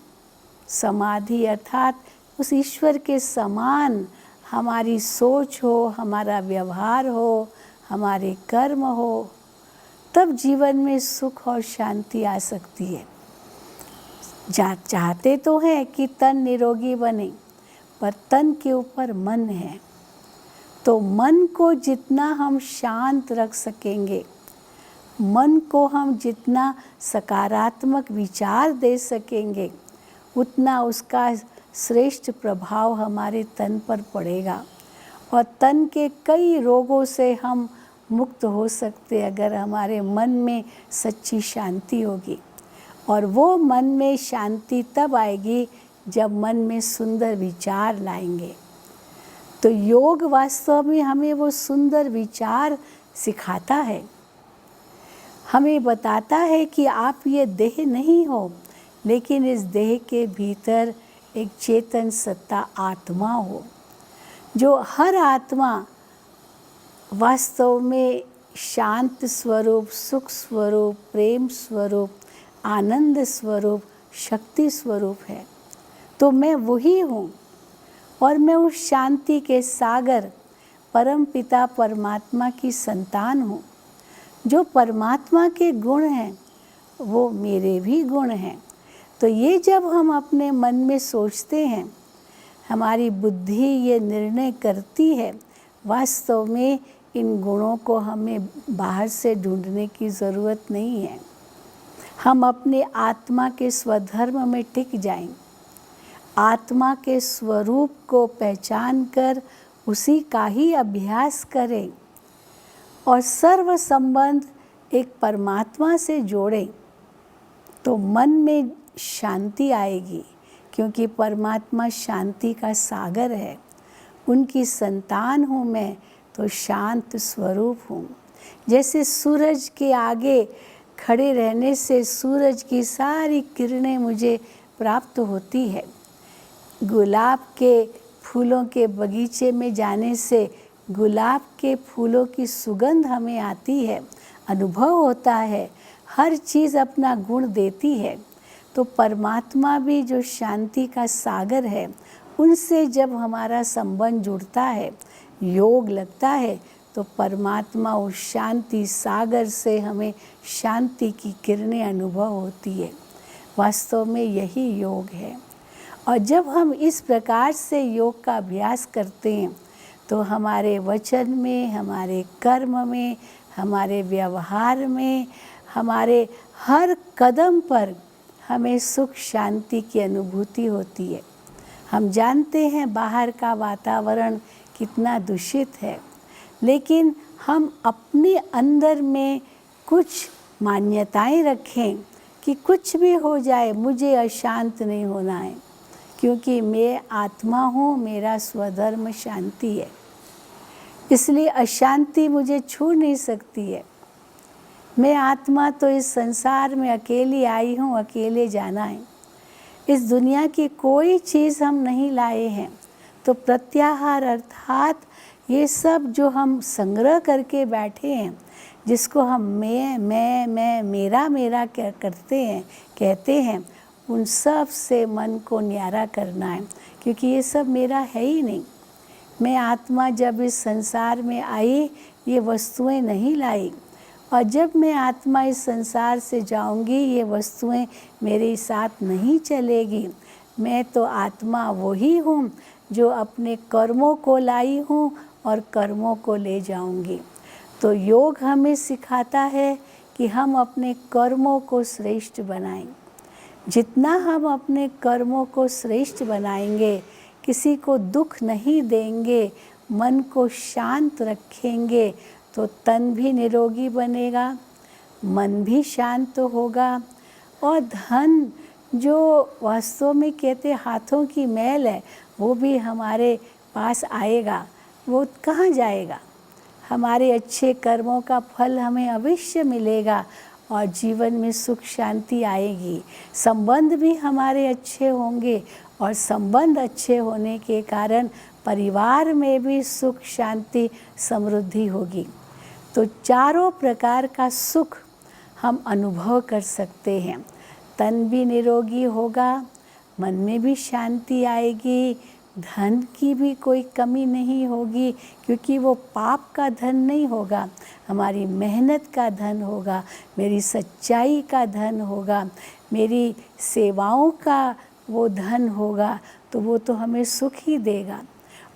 समाधि अर्थात उस ईश्वर के समान हमारी सोच हो, हमारा व्यवहार हो, हमारे कर्म हो, तब जीवन में सुख और शांति आ सकती है। चाहते तो हैं कि तन निरोगी बने, पर तन के ऊपर मन है। तो मन को जितना हम शांत रख सकेंगे, मन को हम जितना सकारात्मक विचार दे सकेंगे, उतना उसका श्रेष्ठ प्रभाव हमारे तन पर पड़ेगा, और तन के कई रोगों से हम मुक्त हो सकते अगर हमारे मन में सच्ची शांति होगी। और वो मन में शांति तब आएगी जब मन में सुंदर विचार लाएंगे। तो योग वास्तव में हमें वो सुंदर विचार सिखाता है, हमें बताता है कि आप ये देह नहीं हो, लेकिन इस देह के भीतर एक चेतन सत्ता आत्मा हो, जो हर आत्मा वास्तव में शांत स्वरूप, सुख स्वरूप, प्रेम स्वरूप, आनंद स्वरूप, शक्ति स्वरूप है। तो मैं वही हूँ, और मैं उस शांति के सागर परम पिता परमात्मा की संतान हूँ। जो परमात्मा के गुण हैं वो मेरे भी गुण हैं। तो ये जब हम अपने मन में सोचते हैं, हमारी बुद्धि ये निर्णय करती है, वास्तव में इन गुणों को हमें बाहर से ढूंढने की ज़रूरत नहीं है। हम अपने आत्मा के स्वधर्म में टिक जाएं, आत्मा के स्वरूप को पहचान कर उसी का ही अभ्यास करें, और सर्व संबंध एक परमात्मा से जोड़ें। तो मन में शांति आएगी, क्योंकि परमात्मा शांति का सागर है। उनकी संतान हूँ मैं, तो शांत स्वरूप हूँ। जैसे सूरज के आगे खड़े रहने से सूरज की सारी किरणें मुझे प्राप्त होती है। गुलाब के फूलों के बगीचे में जाने से गुलाब के फूलों की सुगंध हमें आती है, अनुभव होता है, हर चीज़ अपना गुण देती है। तो परमात्मा भी जो शांति का सागर है, उनसे जब हमारा संबंध जुड़ता है, योग लगता है, तो परमात्मा उस शांति सागर से हमें शांति की किरणें अनुभव होती है। वास्तव में यही योग है। और जब हम इस प्रकार से योग का अभ्यास करते हैं तो हमारे वचन में, हमारे कर्म में, हमारे व्यवहार में, हमारे हर कदम पर हमें सुख शांति की अनुभूति होती है। हम जानते हैं बाहर का वातावरण कितना दूषित है, लेकिन हम अपने अंदर में कुछ मान्यताएं रखें कि कुछ भी हो जाए मुझे अशांत नहीं होना है, क्योंकि मैं आत्मा हूँ, मेरा स्वधर्म शांति है, इसलिए अशांति मुझे छू नहीं सकती है। मैं आत्मा तो इस संसार में अकेली आई हूँ, अकेले जाना है। इस दुनिया की कोई चीज़ हम नहीं लाए हैं। तो प्रत्याहार अर्थात ये सब जो हम संग्रह करके बैठे हैं, जिसको हम मैं मेरा मेरा क्या करते हैं, कहते हैं, उन सब से मन को न्यारा करना है, क्योंकि ये सब मेरा है ही नहीं। मैं आत्मा जब इस संसार में आई, ये वस्तुएं नहीं लाई, और जब मैं आत्मा इस संसार से जाऊंगी, ये वस्तुएं मेरे साथ नहीं चलेगी। मैं तो आत्मा वही हूँ जो अपने कर्मों को लाई हूँ और कर्मों को ले जाऊंगी। तो योग हमें सिखाता है कि हम अपने कर्मों को श्रेष्ठ बनाएं। जितना हम अपने कर्मों को श्रेष्ठ बनाएंगे, किसी को दुख नहीं देंगे, मन को शांत रखेंगे, तो तन भी निरोगी बनेगा, मन भी शांत होगा, और धन जो वास्तव में कहते हाथों की मैल है, वो भी हमारे पास आएगा। वो कहाँ जाएगा? हमारे अच्छे कर्मों का फल हमें अवश्य मिलेगा और जीवन में सुख शांति आएगी। संबंध भी हमारे अच्छे होंगे, और संबंध अच्छे होने के कारण परिवार में भी सुख शांति समृद्धि होगी। तो चारों प्रकार का सुख हम अनुभव कर सकते हैं। तन भी निरोगी होगा, मन में भी शांति आएगी, धन की भी कोई कमी नहीं होगी, क्योंकि वो पाप का धन नहीं होगा, हमारी मेहनत का धन होगा, मेरी सच्चाई का धन होगा, मेरी सेवाओं का वो धन होगा। तो वो तो हमें सुख ही देगा।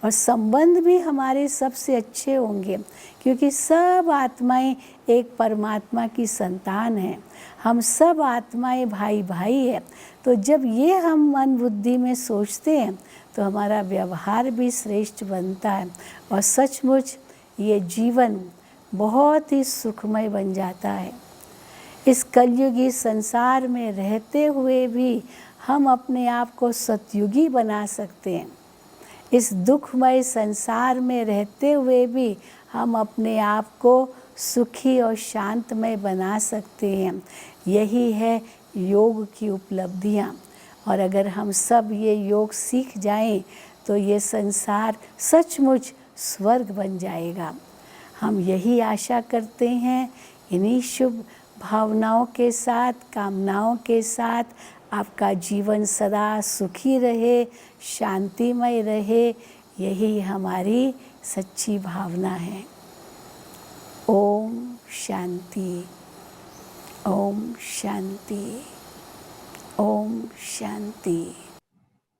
और संबंध भी हमारे सबसे अच्छे होंगे, क्योंकि सब आत्माएं एक परमात्मा की संतान हैं। हम सब आत्माएं भाई भाई हैं। तो जब ये हम मन बुद्धि में सोचते हैं, तो हमारा व्यवहार भी श्रेष्ठ बनता है, और सचमुच ये जीवन बहुत ही सुखमय बन जाता है। इस कलयुगी संसार में रहते हुए भी हम अपने आप को सतयुगी बना सकते हैं। इस दुखमय संसार में रहते हुए भी हम अपने आप को सुखी और शांतमय बना सकते हैं। यही है योग की उपलब्धियाँ। और अगर हम सब ये योग सीख जाएं, तो ये संसार सचमुच स्वर्ग बन जाएगा। हम यही आशा करते हैं। इन्हीं शुभ भावनाओं के साथ, कामनाओं के साथ आपका जीवन सदा सुखी रहे, शांतिमय रहे, यही हमारी सच्ची भावना है। ओम शांति, ओम शांति, ओम शांति।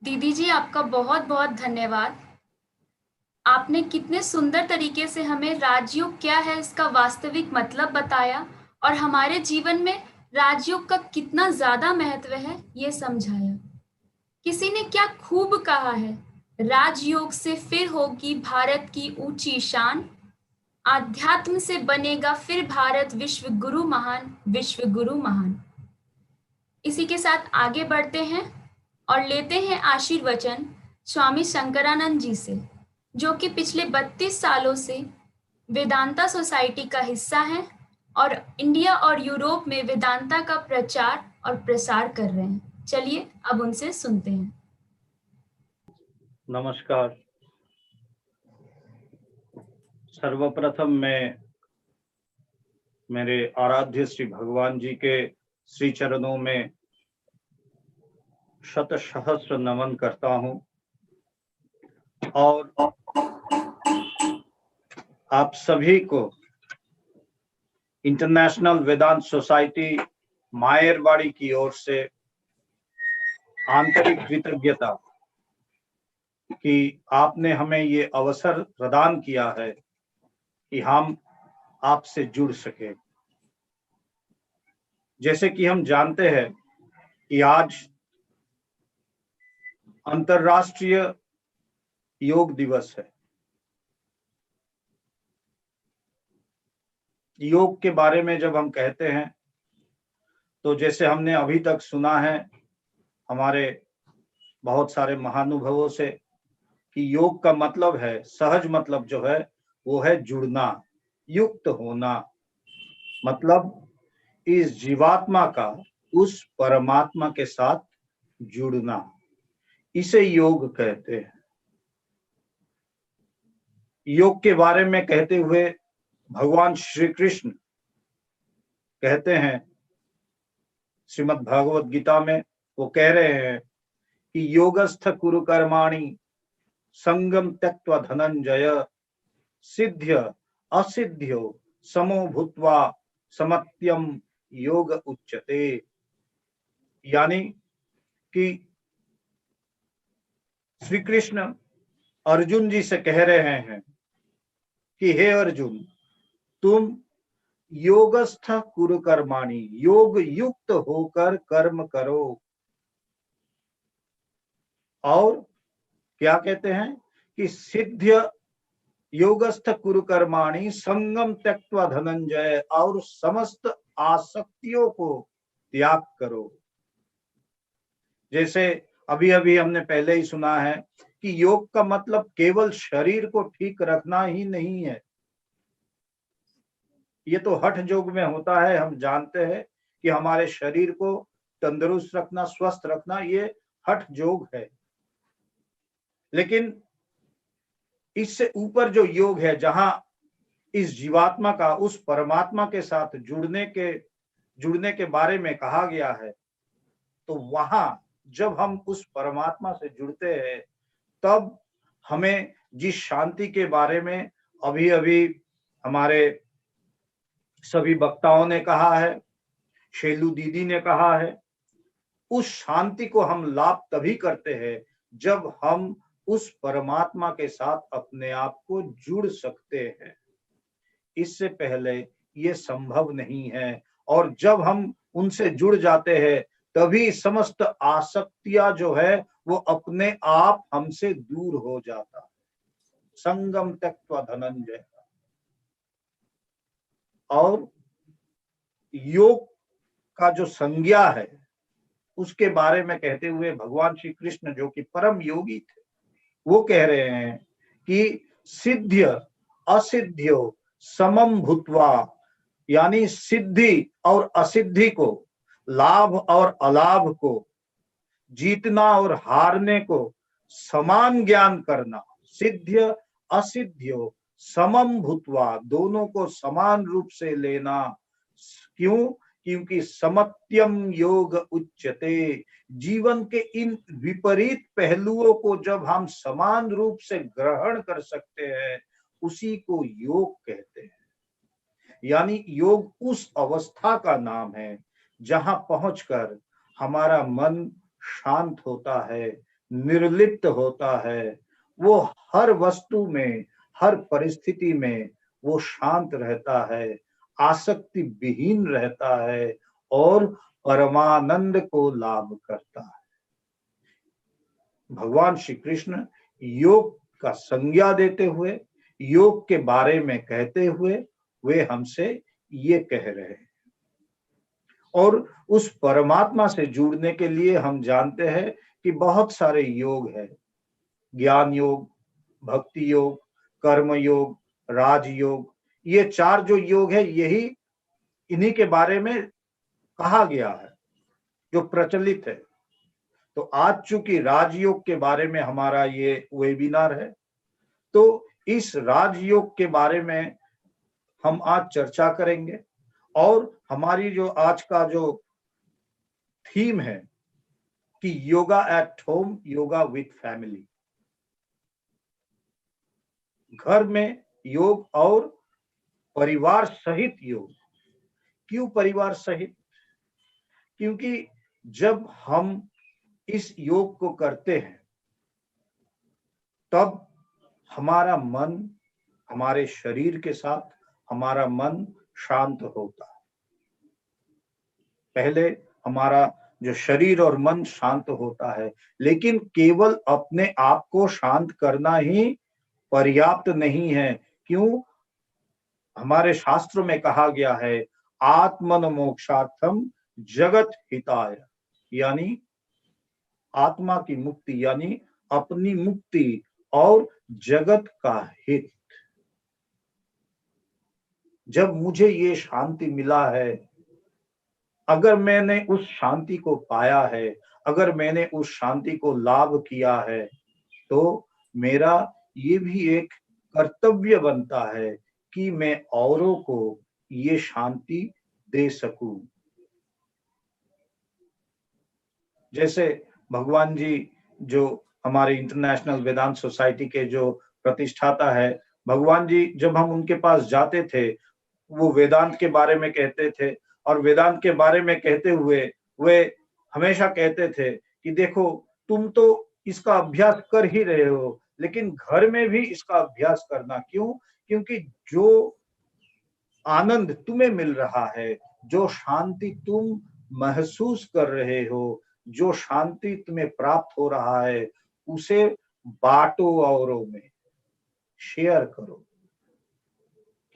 दीदी जी, आपका बहुत बहुत धन्यवाद। आपने कितने सुंदर तरीके से हमें राजयोग क्या है इसका वास्तविक मतलब बताया, और हमारे जीवन में राजयोग का कितना ज्यादा महत्व है ये समझाया। किसी ने क्या खूब कहा है, राजयोग से फिर होगी भारत की ऊंची शान, आध्यात्म से बनेगा फिर भारत विश्व गुरु महान, विश्व गुरु महान। इसी के साथ आगे बढ़ते हैं। और लेते हैं आशीर्वचन स्वामी शंकरानंद जी से, जो कि पिछले 32 सालों से वेदांता सोसाइटी का हिस्सा हैं और इंडिया और यूरोप में वेदांता का प्रचार और प्रसार कर रहे हैं। चलिए अब उनसे सुनते हैं। नमस्कार। सर्वप्रथम मैं मेरे आराध्य श्री भगवान जी के श्री चरणों में शत सहस्र नमन करता हूं और आप सभी को इंटरनेशनल वेदांत सोसाइटी मायरवाड़ी की ओर से आंतरिक कृतज्ञता कि आपने हमें ये अवसर प्रदान किया है कि हम आपसे जुड़ सके। जैसे कि हम जानते हैं कि आज अंतर्राष्ट्रीय योग दिवस है। योग के बारे में जब हम कहते हैं तो जैसे हमने अभी तक सुना है हमारे बहुत सारे महानुभवों से कि योग का मतलब है, सहज मतलब जो है वो है जुड़ना, युक्त होना, मतलब इस जीवात्मा का उस परमात्मा के साथ जुड़ना, इसे योग कहते हैं। योग के बारे में कहते हुए भगवान श्री कृष्ण कहते हैं श्रीमद् भागवत गीता में, वो कह रहे हैं कि योगस्थ कुरु कर्माणि संगम त्यक्त्वा धनंजय सिद्ध्य असिद्ध्यो समो भूत्वा समत्यम योग उच्यते। यानी कि श्री कृष्ण अर्जुन जी से कह रहे हैं कि हे अर्जुन, तुम योगस्थ कुरु कर्माणि, योग युक्त होकर कर्म करो। और क्या कहते हैं कि सिद्ध्य योगस्थ कुरु कर्माणि संगम त्यक्त्वा धनंजय, और समस्त आसक्तियों को त्याग करो। जैसे अभी अभी हमने पहले ही सुना है कि योग का मतलब केवल शरीर को ठीक रखना ही नहीं है। ये तो हठ योग में होता है। हम जानते हैं कि हमारे शरीर को तंदुरुस्त रखना, स्वस्थ रखना, ये हठ योग है। लेकिन इससे ऊपर जो योग है, जहां इस जीवात्मा का उस परमात्मा के साथ जुड़ने के बारे में कहा गया है, तो वहां जब हम उस परमात्मा से जुड़ते हैं तब हमें जिस शांति के बारे में अभी अभी हमारे सभी वक्ताओं ने कहा है, शैलू दीदी ने कहा है, उस शांति को हम लाभ तभी करते हैं जब हम उस परमात्मा के साथ अपने आप को जुड़ सकते हैं। इससे पहले ये संभव नहीं है। और जब हम उनसे जुड़ जाते हैं तभी समस्त आसक्तियां जो है वो अपने आप हमसे दूर हो जाता है। संगम त्यक्त्वा धनंजय। और योग का जो संज्ञा है उसके बारे में कहते हुए भगवान श्री कृष्ण, जो कि परम योगी थे, वो कह रहे हैं कि सिद्ध्य असिद्ध्यो समम भूत्वा, यानी सिद्धि और असिद्धि को, लाभ और अलाभ को, जीतना और हारने को समान ज्ञान करना। सिद्ध्य असिद्ध्यो समम भूत्वा, दोनों को समान रूप से लेना। क्यों? क्योंकि समत्यम योग उच्यते। जीवन के इन विपरीत पहलुओं को जब हम समान रूप से ग्रहण कर सकते हैं, उसी को योग कहते हैं। यानी योग उस अवस्था का नाम है जहां पहुंचकर हमारा मन शांत होता है, निर्लिप्त होता है। वो हर वस्तु में, हर परिस्थिति में वो शांत रहता है, आसक्ति विहीन रहता है और परमानंद को लाभ करता है। भगवान श्री कृष्ण योग का संज्ञा देते हुए, योग के बारे में कहते हुए वे हमसे ये कह रहे हैं। और उस परमात्मा से जुड़ने के लिए हम जानते हैं कि बहुत सारे योग है, ज्ञान योग, भक्ति योग, कर्म योग, राजयोग। ये 4 जो योग है यही इन्हीं के बारे में कहा गया है जो प्रचलित है। तो आज चूंकि राजयोग के बारे में हमारा ये वेबिनार है, तो इस राजयोग के बारे में हम आज चर्चा करेंगे। और हमारी जो आज का जो थीम है कि yoga at home, yoga with family, घर में योग और परिवार सहित योग। क्यों परिवार सहित? क्योंकि जब हम इस योग को करते हैं तब हमारा मन हमारे शरीर के साथ हमारा मन शांत होता है। पहले हमारा जो शरीर और मन शांत होता है, लेकिन केवल अपने आप को शांत करना ही पर्याप्त नहीं है। क्यों? हमारे शास्त्रों में कहा गया है आत्मन मोक्षार्थम जगत हिताय, यानी आत्मा की मुक्ति, यानी अपनी मुक्ति और जगत का हित। जब मुझे ये शांति मिला है, अगर मैंने उस शांति को पाया है, अगर मैंने उस शांति को लाभ किया है, तो मेरा ये भी एक कर्तव्य बनता है कि मैं औरों को ये शांति दे सकूं। जैसे भगवान जी जो हमारे इंटरनेशनल वेदांत सोसाइटी के जो प्रतिष्ठाता है, भगवान जी जब हम उनके पास जाते थे, वो वेदांत के बारे में कहते थे, और वेदांत के बारे में कहते हुए वे हमेशा कहते थे कि देखो तुम तो इसका अभ्यास कर ही रहे हो, लेकिन घर में भी इसका अभ्यास करना। क्यों? क्योंकि जो आनंद तुम्हें मिल रहा है, जो शांति तुम महसूस कर रहे हो, जो शांति तुम्हें प्राप्त हो रहा है, उसे बांटो, औरों में शेयर करो।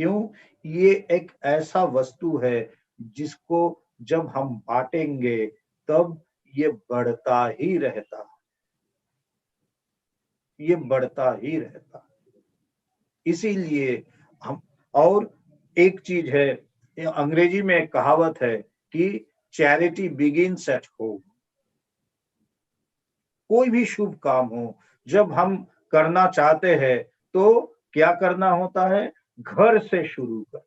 क्यों? ये एक ऐसा वस्तु है जिसको जब हम बांटेंगे तब ये बढ़ता ही रहता है, ये बढ़ता ही रहता है। इसीलिए हम, और एक चीज है, अंग्रेजी में एक कहावत है कि चैरिटी बिगिंस एट होम। कोई भी शुभ काम हो, जब हम करना चाहते हैं तो क्या करना होता है? घर से शुरू कर,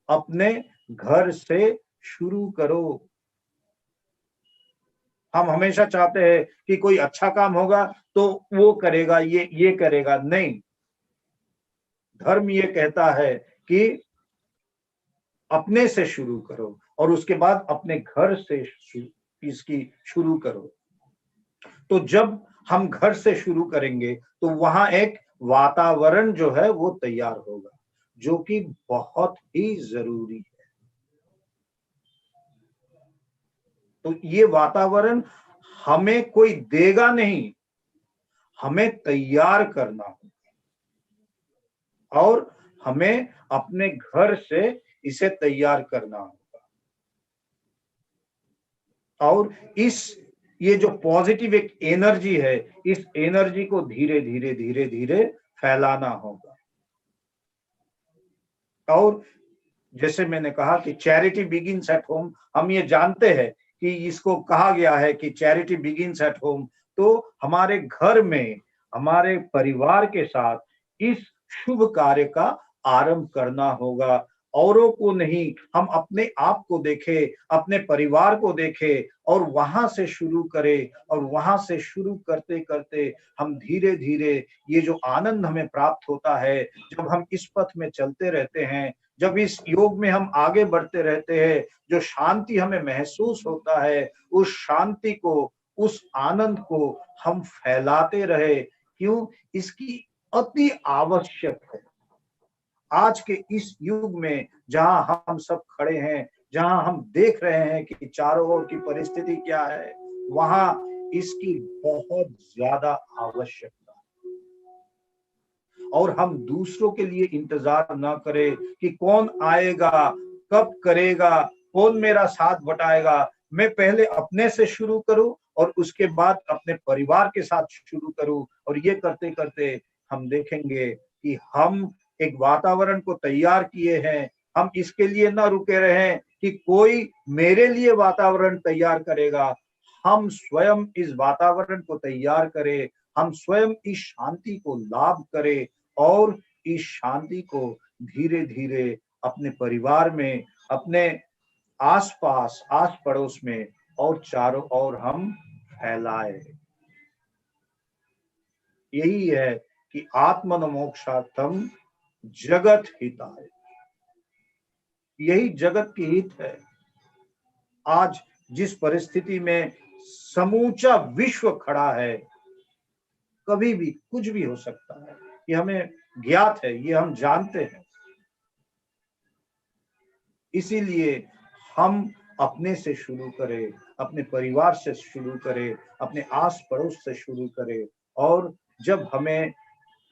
अपने घर से शुरू करो। हम हमेशा चाहते हैं कि कोई अच्छा काम होगा तो वो करेगा, ये करेगा। नहीं, धर्म ये कहता है कि अपने से शुरू करो और उसके बाद अपने घर से इसकी शुरू करो। तो जब हम घर से शुरू करेंगे तो वहां एक वातावरण जो है वो तैयार होगा, जो कि बहुत ही जरूरी है। तो ये वातावरण हमें कोई देगा नहीं, हमें तैयार करना होगा, और हमें अपने घर से इसे तैयार करना होगा। और ये जो पॉजिटिव एक एनर्जी है, इस एनर्जी को धीरे धीरे धीरे धीरे फैलाना होगा। और जैसे मैंने कहा कि चैरिटी बिगिंस एट होम, हम ये जानते हैं कि इसको कहा गया है कि चैरिटी बिगिंस एट होम। तो हमारे घर में, हमारे परिवार के साथ इस शुभ कार्य का आरंभ करना होगा। औरों को नहीं, हम अपने आप को देखें, अपने परिवार को देखें और वहां से शुरू करें। और वहां से शुरू करते करते हम धीरे धीरे ये जो आनंद हमें प्राप्त होता है, जब हम इस पथ में चलते रहते हैं, जब इस योग में हम आगे बढ़ते रहते हैं, जो शांति हमें महसूस होता है, उस शांति को, उस आनंद को हम फैलाते रहे। क्यों? इसकी अति आवश्यक है। आज के इस युग में जहां हम सब खड़े हैं, जहां हम देख रहे हैं कि चारों ओर की परिस्थिति क्या है, वहां इसकी बहुत ज्यादा आवश्यकता है। और हम दूसरों के लिए इंतजार ना करें कि कौन आएगा, कब करेगा, कौन मेरा साथ बटाएगा? मैं पहले अपने से शुरू करूं और उसके बाद अपने परिवार के साथ शुरू करूं, और ये करते करते हम देखेंगे कि हम एक वातावरण को तैयार किए हैं। हम इसके लिए न रुके रहें कि कोई मेरे लिए वातावरण तैयार करेगा, हम स्वयं इस वातावरण को तैयार करें, हम स्वयं इस शांति को लाभ करें और इस शांति को धीरे धीरे अपने परिवार में, अपने आसपास, आस पड़ोस में और चारों ओर हम फैलाए। यही है कि आत्मन मोक्षार्थम जगत हिताय, यही जगत की हित है। आज जिस परिस्थिति में समूचा विश्व खड़ा है, कभी भी कुछ भी हो सकता है, ये हमें ज्ञात है, ये हम जानते हैं। इसीलिए हम अपने से शुरू करें, अपने परिवार से शुरू करें, अपने आस पड़ोस से शुरू करें, और जब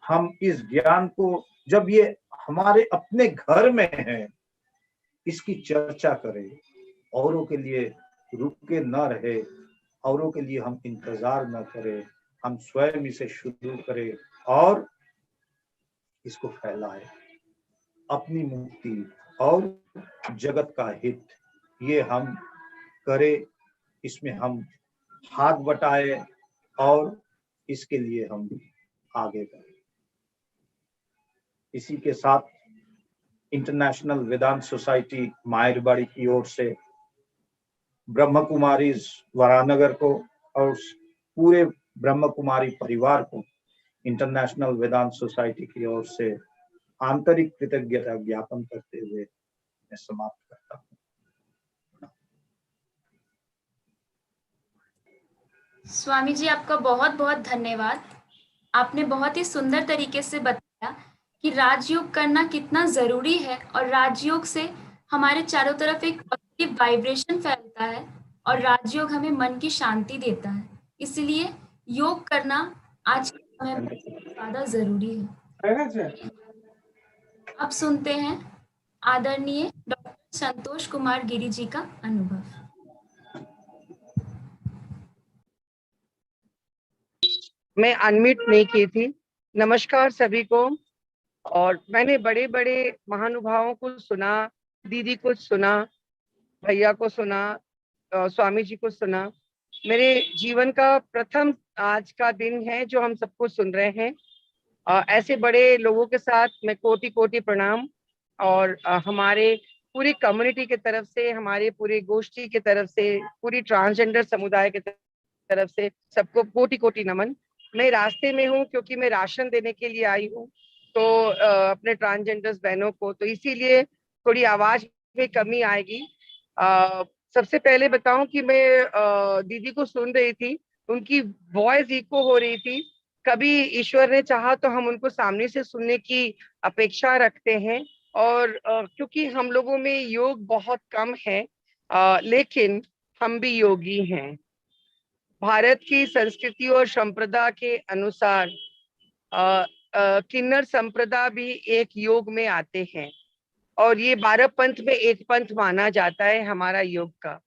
हम इस ज्ञान को, जब ये हमारे अपने घर में है, इसकी चर्चा करें, औरों के लिए रुके न रहे, औरों के लिए हम इंतजार न करें, हम स्वयं इसे शुरू करें और इसको फैलाएं। अपनी मुक्ति और जगत का हित, ये हम करें, इसमें हम हाथ बटाए और इसके लिए हम आगे बढ़े। इसी के साथ इंटरनेशनल वेदांत सोसाइटी मायरबाड़ी की ओर से ब्रह्म कुमारी वरानगर को और पूरे ब्रह्म कुमारी परिवार को इंटरनेशनल वेदांत सोसाइटी की ओर से आंतरिक कृतज्ञता ज्ञापन करते हुए मैं समाप्त करता हूँ। स्वामी जी, आपका बहुत बहुत धन्यवाद। आपने बहुत ही सुंदर तरीके से बताया कि राजयोग करना कितना ज़रूरी है, और राजयोग से हमारे चारों तरफ एक पॉजिटिव वाइब्रेशन फैलता है, और राजयोग हमें मन की शांति देता है। इसलिए योग करना आज के समय में ज़्यादा ज़रूरी है। अब सुनते हैं आदरणीय डॉक्टर संतोष कुमार गिरी जी का अनुभव। मैं अनम्यूट नहीं की थी। नमस्कार सभी को। और मैंने बड़े बड़े महानुभावों को सुना, दीदी को सुना, भैया को सुना, स्वामी जी को सुना। मेरे जीवन का प्रथम आज का दिन है जो हम सबको सुन रहे हैं। ऐसे बड़े लोगों के साथ मैं कोटि कोटि प्रणाम, और हमारे पूरी कम्युनिटी की तरफ से, हमारे पूरे गोष्ठी की तरफ से, पूरी ट्रांसजेंडर समुदाय की तरफ से सबको कोटि कोटि नमन। मैं रास्ते में हूँ क्योंकि मैं राशन देने के लिए आई हूँ, तो अपने ट्रांसजेंडर्स बहनों को, तो इसीलिए थोड़ी आवाज में कमी आएगी। सबसे पहले बताऊं कि मैं दीदी को सुन रही थी, उनकी वॉइस इको हो रही थी। कभी ईश्वर ने चाहा तो हम उनको सामने से सुनने की अपेक्षा रखते हैं, और क्योंकि हम लोगों में योग बहुत कम है, लेकिन हम भी योगी हैं। भारत की संस्कृति और संप्रदाय के अनुसार किन्नर संप्रदाय भी एक योग में आते हैं, और ये 12 पंथ में एक पंथ माना जाता है हमारा योग का।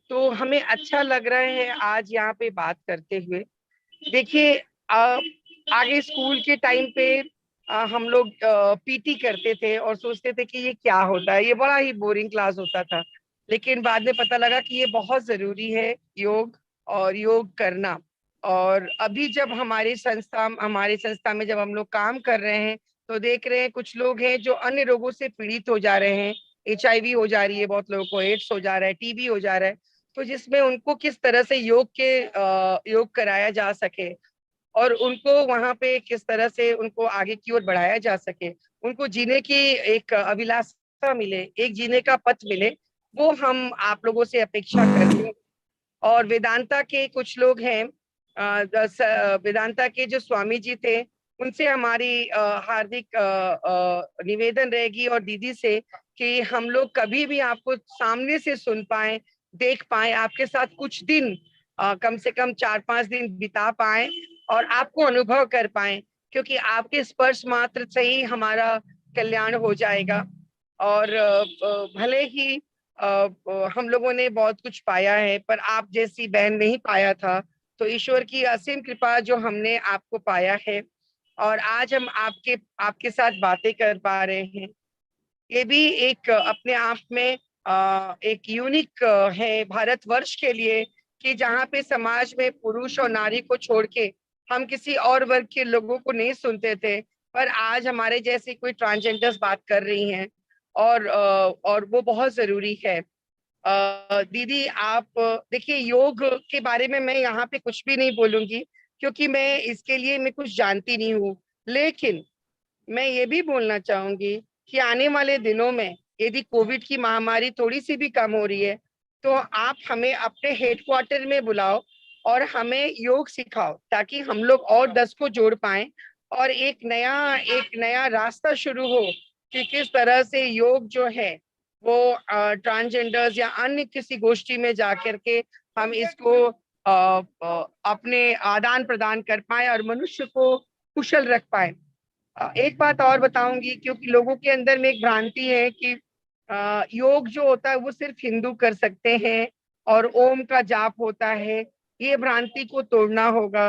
तो हमें अच्छा लग रहा है आज यहाँ पे बात करते हुए। देखिए, आगे स्कूल के टाइम पे हम लोग पीटी करते थे और सोचते थे कि ये क्या होता है, ये बड़ा ही बोरिंग क्लास होता था, लेकिन बाद में पता लगा कि ये बहुत जरूरी है योग और योग करना। और अभी जब हमारी संस्था में जब हम लोग काम कर रहे हैं, तो देख रहे हैं कुछ लोग हैं जो अन्य रोगों से पीड़ित हो जा रहे हैं। HIV हो जा रही है, बहुत लोगों को एड्स हो जा रहा है, TB हो जा रहा है। तो जिसमें उनको किस तरह से योग कराया जा सके, और उनको वहां पे किस तरह से उनको आगे की ओर बढ़ाया जा सके, उनको जीने की एक अभिलाषा मिले, एक जीने का पथ मिले, वो हम आप लोगों से अपेक्षा करते हैं। और वेदांता के कुछ लोग हैं, वेदांता के जो स्वामी जी थे, उनसे हमारी हार्दिक निवेदन रहेगी, और दीदी से, कि हम लोग कभी भी आपको सामने से सुन पाए, देख पाए, आपके साथ कुछ दिन कम से कम 4-5 दिन बिता पाए और आपको अनुभव कर पाए, क्योंकि आपके स्पर्श मात्र से ही हमारा कल्याण हो जाएगा। और भले ही हम लोगों ने बहुत कुछ पाया है, पर आप जैसी बहन नहीं पाया था। तो ईश्वर की असीम कृपा जो हमने आपको पाया है, और आज हम आपके साथ बातें कर पा रहे हैं, ये भी एक अपने आप में एक यूनिक है भारतवर्ष के लिए, कि जहाँ पे समाज में पुरुष और नारी को छोड़ के हम किसी और वर्ग के लोगों को नहीं सुनते थे, पर आज हमारे जैसे कोई ट्रांसजेंडर्स बात कर रही हैं, और वो बहुत जरूरी है। दीदी आप देखिए, योग के बारे में मैं यहाँ पे कुछ भी नहीं बोलूंगी, क्योंकि मैं कुछ जानती नहीं हूँ। लेकिन मैं ये भी बोलना चाहूंगी कि आने वाले दिनों में यदि कोविड की महामारी थोड़ी सी भी कम हो रही है, तो आप हमें अपने हेडक्वार्टर में बुलाओ और हमें योग सिखाओ, ताकि हम लोग और 10 को जोड़ पाएं, और एक नया रास्ता शुरू हो कि किस तरह से योग जो है वो ट्रांसजेंडर्स या अन्य किसी गोष्ठी में जाकर के हम इसको अपने आदान प्रदान कर पाए और मनुष्य को कुशल रख पाए। एक बात और बताऊंगी, क्योंकि लोगों के अंदर में एक भ्रांति है कि योग जो होता है वो सिर्फ हिंदू कर सकते हैं और ओम का जाप होता है। ये भ्रांति को तोड़ना होगा।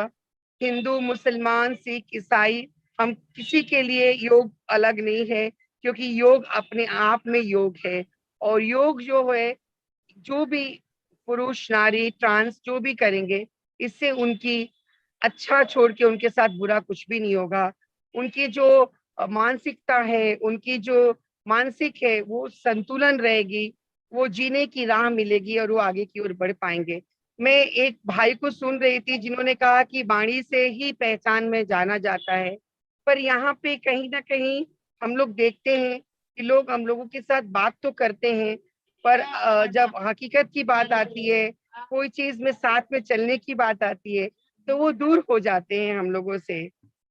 हिंदू, मुसलमान, सिख, ईसाई, हम किसी के लिए योग अलग नहीं है, क्योंकि योग अपने आप में योग है। और योग जो है, जो भी पुरुष, नारी, ट्रांस जो भी करेंगे, इससे उनकी अच्छा छोड़ के उनके साथ बुरा कुछ भी नहीं होगा। उनकी जो मानसिकता है, उनकी जो मानसिक है, वो संतुलन रहेगी, वो जीने की राह मिलेगी और वो आगे की ओर बढ़ पाएंगे। मैं एक भाई को सुन रही थी जिन्होंने कहा कि वाणी से ही पहचान में जाना जाता है, पर यहाँ पे कहीं ना कहीं हम लोग देखते हैं कि लोग हम लोगों के साथ बात तो करते हैं, पर जब हकीकत की बात आती है, कोई चीज में साथ में चलने की बात आती है, तो वो दूर हो जाते हैं हम लोगों से,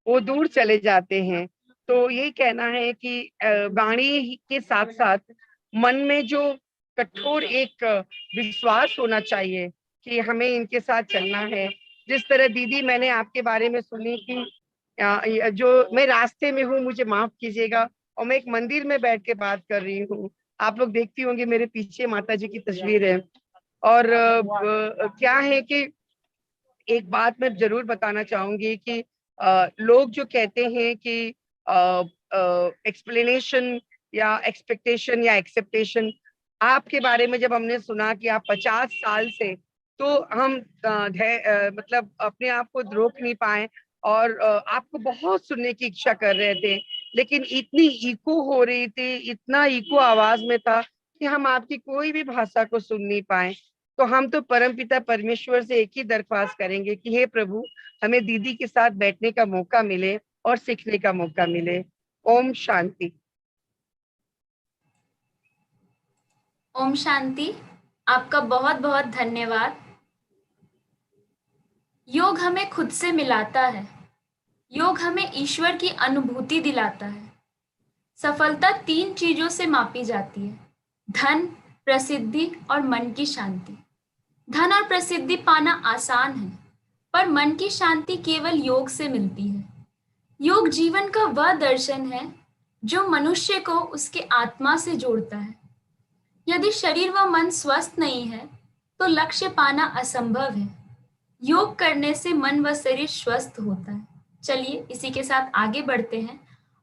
वो दूर चले जाते हैं। तो यही कहना है कि वाणी के साथ साथ मन में जो कठोर एक विश्वास होना चाहिए कि हमें इनके साथ चलना है। जिस तरह दीदी मैंने आपके बारे में सुनी कि जो मैं रास्ते में हूँ, मुझे माफ कीजिएगा, और मैं एक मंदिर में बैठ के बात कर रही हूँ। आप लोग देखती होंगे मेरे पीछे माता जी की तस्वीर है। और क्या है कि एक बात मैं जरूर बताना चाहूंगी कि लोग जो कहते हैं कि एक्सप्लेनेशन या एक्सपेक्टेशन या एक्सेप्टेशन, आपके बारे में जब हमने सुना कि आप 50 साल से, तो हम मतलब अपने आप को रोक नहीं पाए, और आपको बहुत सुनने की इच्छा कर रहे थे, लेकिन इतनी इको हो रही थी, इतना इको आवाज में था कि हम आपकी कोई भी भाषा को सुन नहीं पाए। तो हम तो परमपिता परमेश्वर से एक ही दरख्वास्त करेंगे कि हे प्रभु, हमें दीदी के साथ बैठने का मौका मिले और सीखने का मौका मिले। ओम शांति। ओम शांति। आपका बहुत बहुत धन्यवाद। योग हमें खुद से मिलाता है। योग हमें ईश्वर की अनुभूति दिलाता है। सफलता 3 चीजों से मापी जाती है: धन, प्रसिद्धि और मन की शांति। धन और प्रसिद्धि पाना आसान है, पर मन की शांति केवल योग से मिलती है। योग जीवन का वह दर्शन है जो मनुष्य को उसके आत्मा से जोड़ता है। यदि शरीर व मन स्वस्थ नहीं है, तो लक्ष्य पाना असंभव है। योग करने से मन व शरीर स्वस्थ होता है। चलिए इसी के साथ आगे बढ़ते हैं।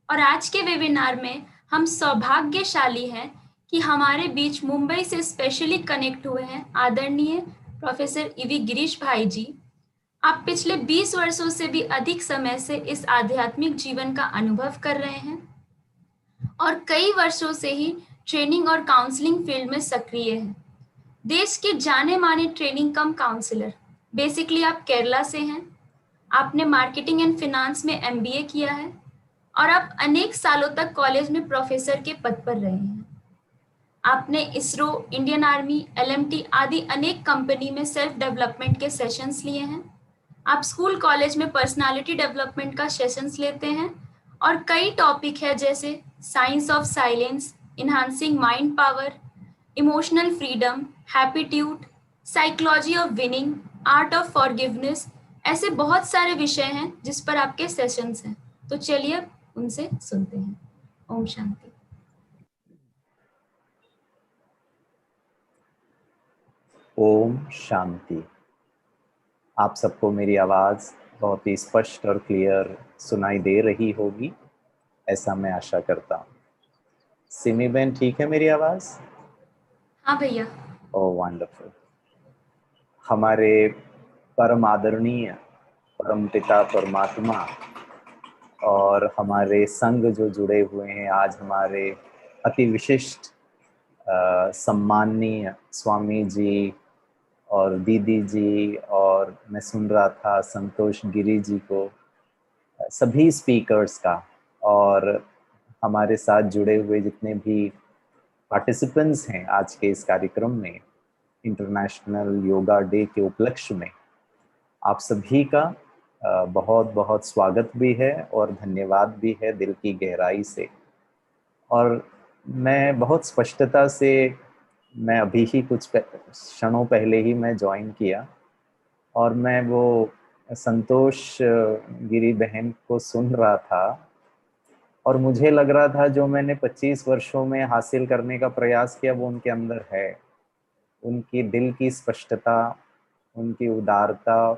और आज के वेबिनार में हम सौभाग्यशाली हैं कि हमारे बीच मुंबई से स्पेशली कनेक्ट हुए हैं आदरणीय प्रोफेसर ईवी गिरीश भाई जी। आप पिछले 20 वर्षों से भी अधिक समय से इस आध्यात्मिक जीवन का अनुभव कर रहे हैं और कई वर्षों से ही ट्रेनिंग और काउंसलिंग फील्ड में सक्रिय हैं। देश के जाने माने ट्रेनिंग कम काउंसलर। बेसिकली आप केरला से हैं। आपने मार्केटिंग एंड फिनांस में MBA किया है और आप अनेक सालों तक कॉलेज में प्रोफेसर के पद पर रहे हैं। आपने इसरो, इंडियन आर्मी, LMT आदि अनेक कंपनी में सेल्फ डेवलपमेंट के सेशंस लिए हैं। आप स्कूल कॉलेज में पर्सनालिटी डेवलपमेंट का सेशंस लेते हैं और कई टॉपिक है जैसे science of silence, enhancing mind power, emotional freedom, happitude, psychology of winning, art of forgiveness. ऐसे बहुत सारे विषय हैं जिस पर आपके सेशंस हैं। तो चलिए अब उनसे सुनते हैं। ओम शांति। ओम शांति। आप सबको मेरी आवाज़ बहुत ही स्पष्ट और क्लियर सुनाई दे रही होगी, ऐसा मैं आशा करता हूँ। सिमी बहन, ठीक है मेरी आवाज़? हाँ भैया। ओह वंडरफुल। हमारे परम आदरणीय परम पिता परमात्मा और हमारे संघ जो जुड़े हुए हैं आज, हमारे अति विशिष्ट सम्माननीय स्वामी जी और दीदी जी, और मैं सुन रहा था संतोष गिरी जी को, सभी स्पीकर्स का, और हमारे साथ जुड़े हुए जितने भी पार्टिसिपेंट्स हैं आज के इस कार्यक्रम में, इंटरनेशनल योगा डे के उपलक्ष्य में, आप सभी का बहुत बहुत स्वागत भी है और धन्यवाद भी है दिल की गहराई से। और मैं बहुत स्पष्टता से, मैं अभी ही कुछ क्षणों पहले ही मैं ज्वाइन किया और मैं वो संतोष गिरी बहन को सुन रहा था और मुझे लग रहा था जो मैंने 25 वर्षों में हासिल करने का प्रयास किया वो उनके अंदर है। उनकी दिल की स्पष्टता, उनकी उदारता,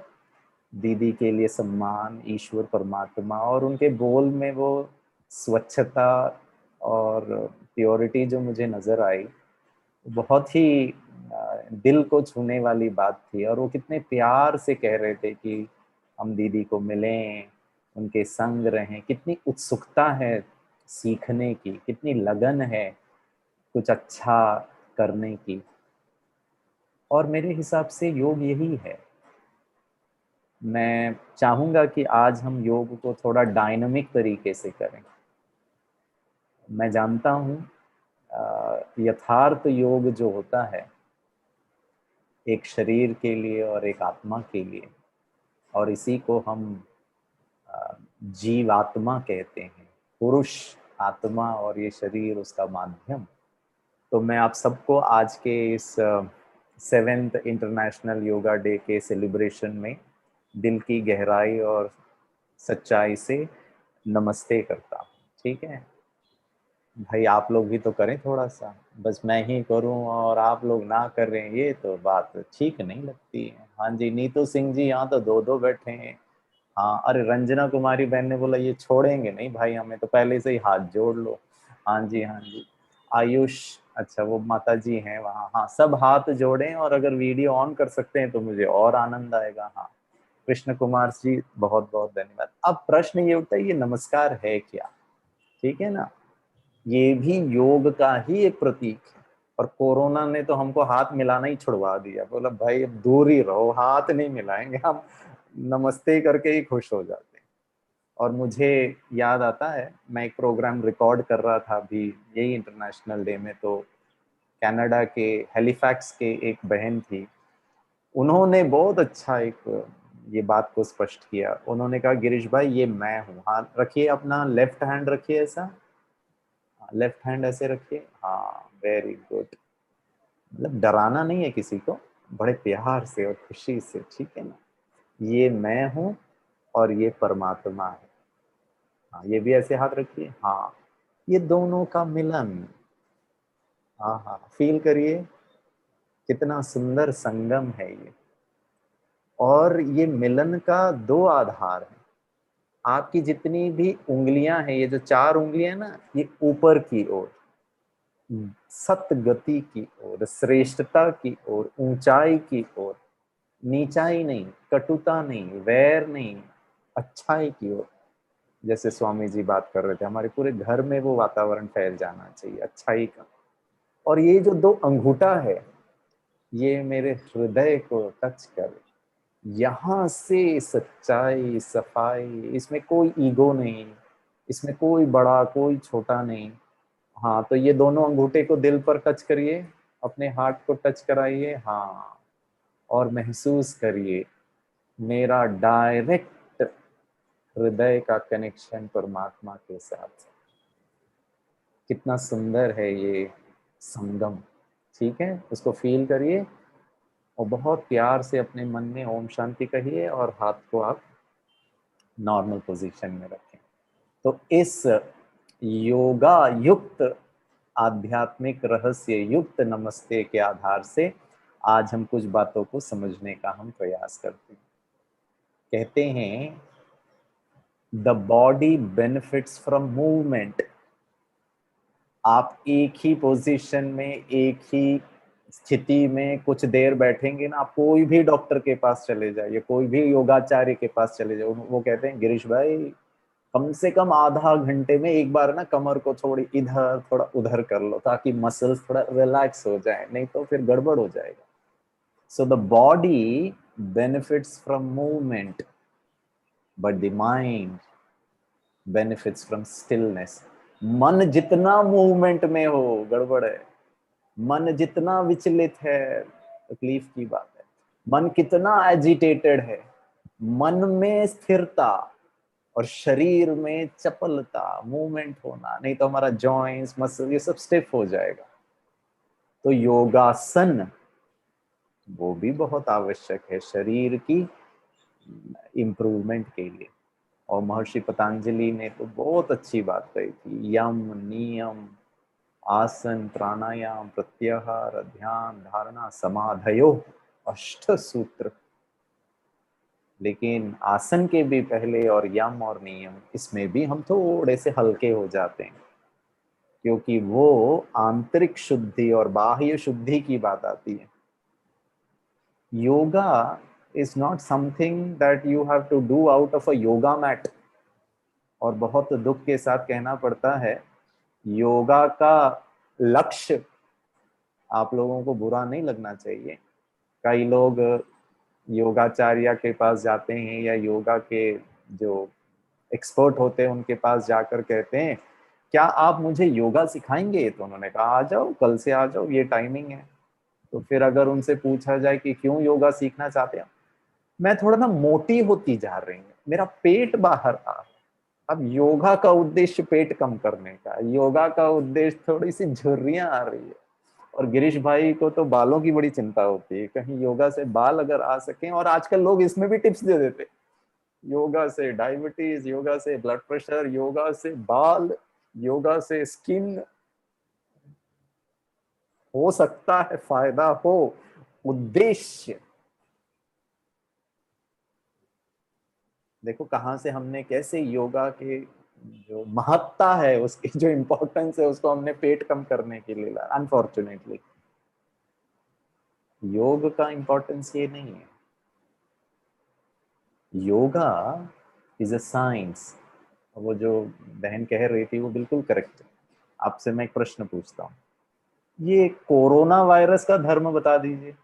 दीदी के लिए सम्मान, ईश्वर परमात्मा, और उनके बोल में वो स्वच्छता और प्योरिटी जो मुझे नज़र आई, बहुत ही दिल को छूने वाली बात थी। और वो कितने प्यार से कह रहे थे कि हम दीदी को मिलें, उनके संग रहें। कितनी उत्सुकता है सीखने की, कितनी लगन है कुछ अच्छा करने की। और मेरे हिसाब से योग यही है। मैं चाहूँगा कि आज हम योग को थोड़ा डायनामिक तरीके से करें। मैं जानता हूँ यथार्थ योग जो होता है एक शरीर के लिए और एक आत्मा के लिए, और इसी को हम जीवात्मा कहते हैं, पुरुष आत्मा और ये शरीर उसका माध्यम। तो मैं आप सबको आज के इस 7th इंटरनेशनल योगा डे के सेलिब्रेशन में दिल की गहराई और सच्चाई से नमस्ते करता हूँ। ठीक है भाई, आप लोग भी तो करें थोड़ा सा, बस मैं ही करूं और आप लोग ना कर रहे हैं, ये तो बात ठीक नहीं लगती है। हाँ जी, नीतू सिंह जी यहाँ तो दो बैठे हैं। हाँ, अरे रंजना कुमारी बहन ने बोला ये छोड़ेंगे नहीं भाई, हमें तो पहले से ही हाथ जोड़ लो। हाँ जी, हाँ जी। आयुष, अच्छा वो माता जी हैं वहाँ। हाँ, सब हाथ जोड़ें और अगर वीडियो ऑन कर सकते हैं तो मुझे और आनंद आएगा। हाँ, कृष्ण कुमार जी बहुत बहुत धन्यवाद। अब प्रश्न ये उठता है, ये नमस्कार है क्या? ठीक है ना, ये भी योग का ही एक प्रतीक है। और कोरोना ने तो हमको हाथ मिलाना ही छुड़वा दिया, बोला भाई अब दूर ही रहो, हाथ नहीं मिलाएंगे, हम नमस्ते करके ही खुश हो जाते हैं। और मुझे याद आता है, मैं एक प्रोग्राम रिकॉर्ड कर रहा था अभी यही इंटरनेशनल डे में, तो कनाडा के हैलिफैक्स के एक बहन थी, उन्होंने बहुत अच्छा एक ये बात को स्पष्ट किया। उन्होंने कहा गिरीश भाई ये मैं हूँ। हाँ रखिए, अपना लेफ्ट हैंड रखिए, ऐसा लेफ्ट हैंड ऐसे रखिए। हाँ, वेरी गुड। मतलब डराना नहीं है किसी को, बड़े प्यार से और खुशी से, ठीक है ना। ये मैं हूँ और ये परमात्मा है। हाँ, ये भी ऐसे हाथ रखिए। हाँ, ये दोनों का मिलन। हाँ हाँ, फील करिए कितना सुंदर संगम है ये। और ये मिलन का 2 आधार है। आपकी जितनी भी उंगलियां हैं, ये जो 4 उंगलियां ना, ये ऊपर की ओर, सत्य गति की ओर, श्रेष्ठता की ओर, ऊंचाई की ओर, नीचाई नहीं, कटुता नहीं, वैर नहीं, अच्छाई की ओर। जैसे स्वामी जी बात कर रहे थे, हमारे पूरे घर में वो वातावरण फैल जाना चाहिए अच्छाई का। और ये जो 2 अंगूठा है, ये मेरे हृदय को टच करे, यहाँ से सच्चाई, सफाई, इसमें कोई ईगो नहीं, इसमें कोई बड़ा कोई छोटा नहीं। हाँ, तो ये दोनों अंगूठे को दिल पर टच करिए, अपने हार्ट को टच कराइए। हाँ, और महसूस करिए मेरा डायरेक्ट हृदय का कनेक्शन परमात्मा के साथ। कितना सुंदर है ये संगम। ठीक है, उसको फील करिए और बहुत प्यार से अपने मन में ओम शांति कहिए और हाथ को आप नॉर्मल पोजीशन में रखें। तो इस योगा युक्त, आध्यात्मिक रहस्य युक्त नमस्ते के आधार से आज हम कुछ बातों को समझने का हम प्रयास करते हैं। कहते हैं the body benefits from movement. आप एक ही पोजीशन में, एक ही स्थिति में कुछ देर बैठेंगे ना, आप कोई भी डॉक्टर के पास चले जाइए, कोई भी योगाचार्य के पास चले जाओ, वो कहते हैं गिरीश भाई कम से कम आधा घंटे में एक बार ना कमर को थोड़ी इधर थोड़ा उधर कर लो ताकि मसल्स थोड़ा रिलैक्स हो जाए, नहीं तो फिर गड़बड़ हो जाएगा। So the body benefits from movement but the mind benefits from stillness. मन जितना मूवमेंट में हो गड़बड़ है, मन जितना विचलित है तकलीफ की बात है, मन कितना एजिटेटेड है, मन में स्थिरता और शरीर में चपलता, मूवमेंट होना, नहीं तो हमारा जॉइंट्स मसल ये सब स्टिफ हो जाएगा। तो योगासन वो भी बहुत आवश्यक है शरीर की इम्प्रूवमेंट के लिए। और महर्षि पतंजलि ने तो बहुत अच्छी बात कही थी, यम नियम आसन प्राणायाम प्रत्याहार ध्यान धारणा समाधयो अष्ट सूत्र। लेकिन आसन के भी पहले और यम और नियम, इसमें भी हम थोड़े से हल्के हो जाते हैं, क्योंकि वो आंतरिक शुद्धि और बाह्य शुद्धि की बात आती है। Yoga is not something that you have to do out of a yoga mat। और बहुत दुख के साथ कहना पड़ता है, योगा का लक्ष्य, आप लोगों को बुरा नहीं लगना चाहिए, कई लोग योगाचार्य के पास जाते हैं या योगा के जो एक्सपर्ट होते हैं उनके पास जाकर कहते हैं क्या आप मुझे योगा सिखाएंगे? तो उन्होंने कहा आ जाओ, कल से आ जाओ, ये टाइमिंग है। तो फिर अगर उनसे पूछा जाए कि क्यों योगा सीखना चाहते हैं, मैं थोड़ा ना मोटी होती जा रही हूँ, मेरा पेट बाहर आ। अब योगा का उद्देश्य पेट कम करने का, योगा का उद्देश्य थोड़ी सी झुर्रियां आ रही है। और गिरीश भाई को तो बालों की बड़ी चिंता होती है, कहीं योगा से बाल अगर आ सकें। और आजकल लोग इसमें भी टिप्स दे देते, योगा से डायबिटीज, योगा से ब्लड प्रेशर, योगा से बाल, योगा से स्किन। हो सकता है फायदा हो, उद्देश्य देखो कहां से हमने कैसे योगा के जो महत्ता है, उसकी जो इम्पोर्टेंस है, उसको हमने पेट कम करने के लिए लाया। अनफॉर्चुनेटली योग का इम्पोर्टेंस ये नहीं है। Yoga is a science. वो जो बहन कह रही थी वो बिल्कुल करेक्ट है। आपसे मैं एक प्रश्न पूछता हूँ, ये कोरोना वायरस का धर्म बता दीजिए।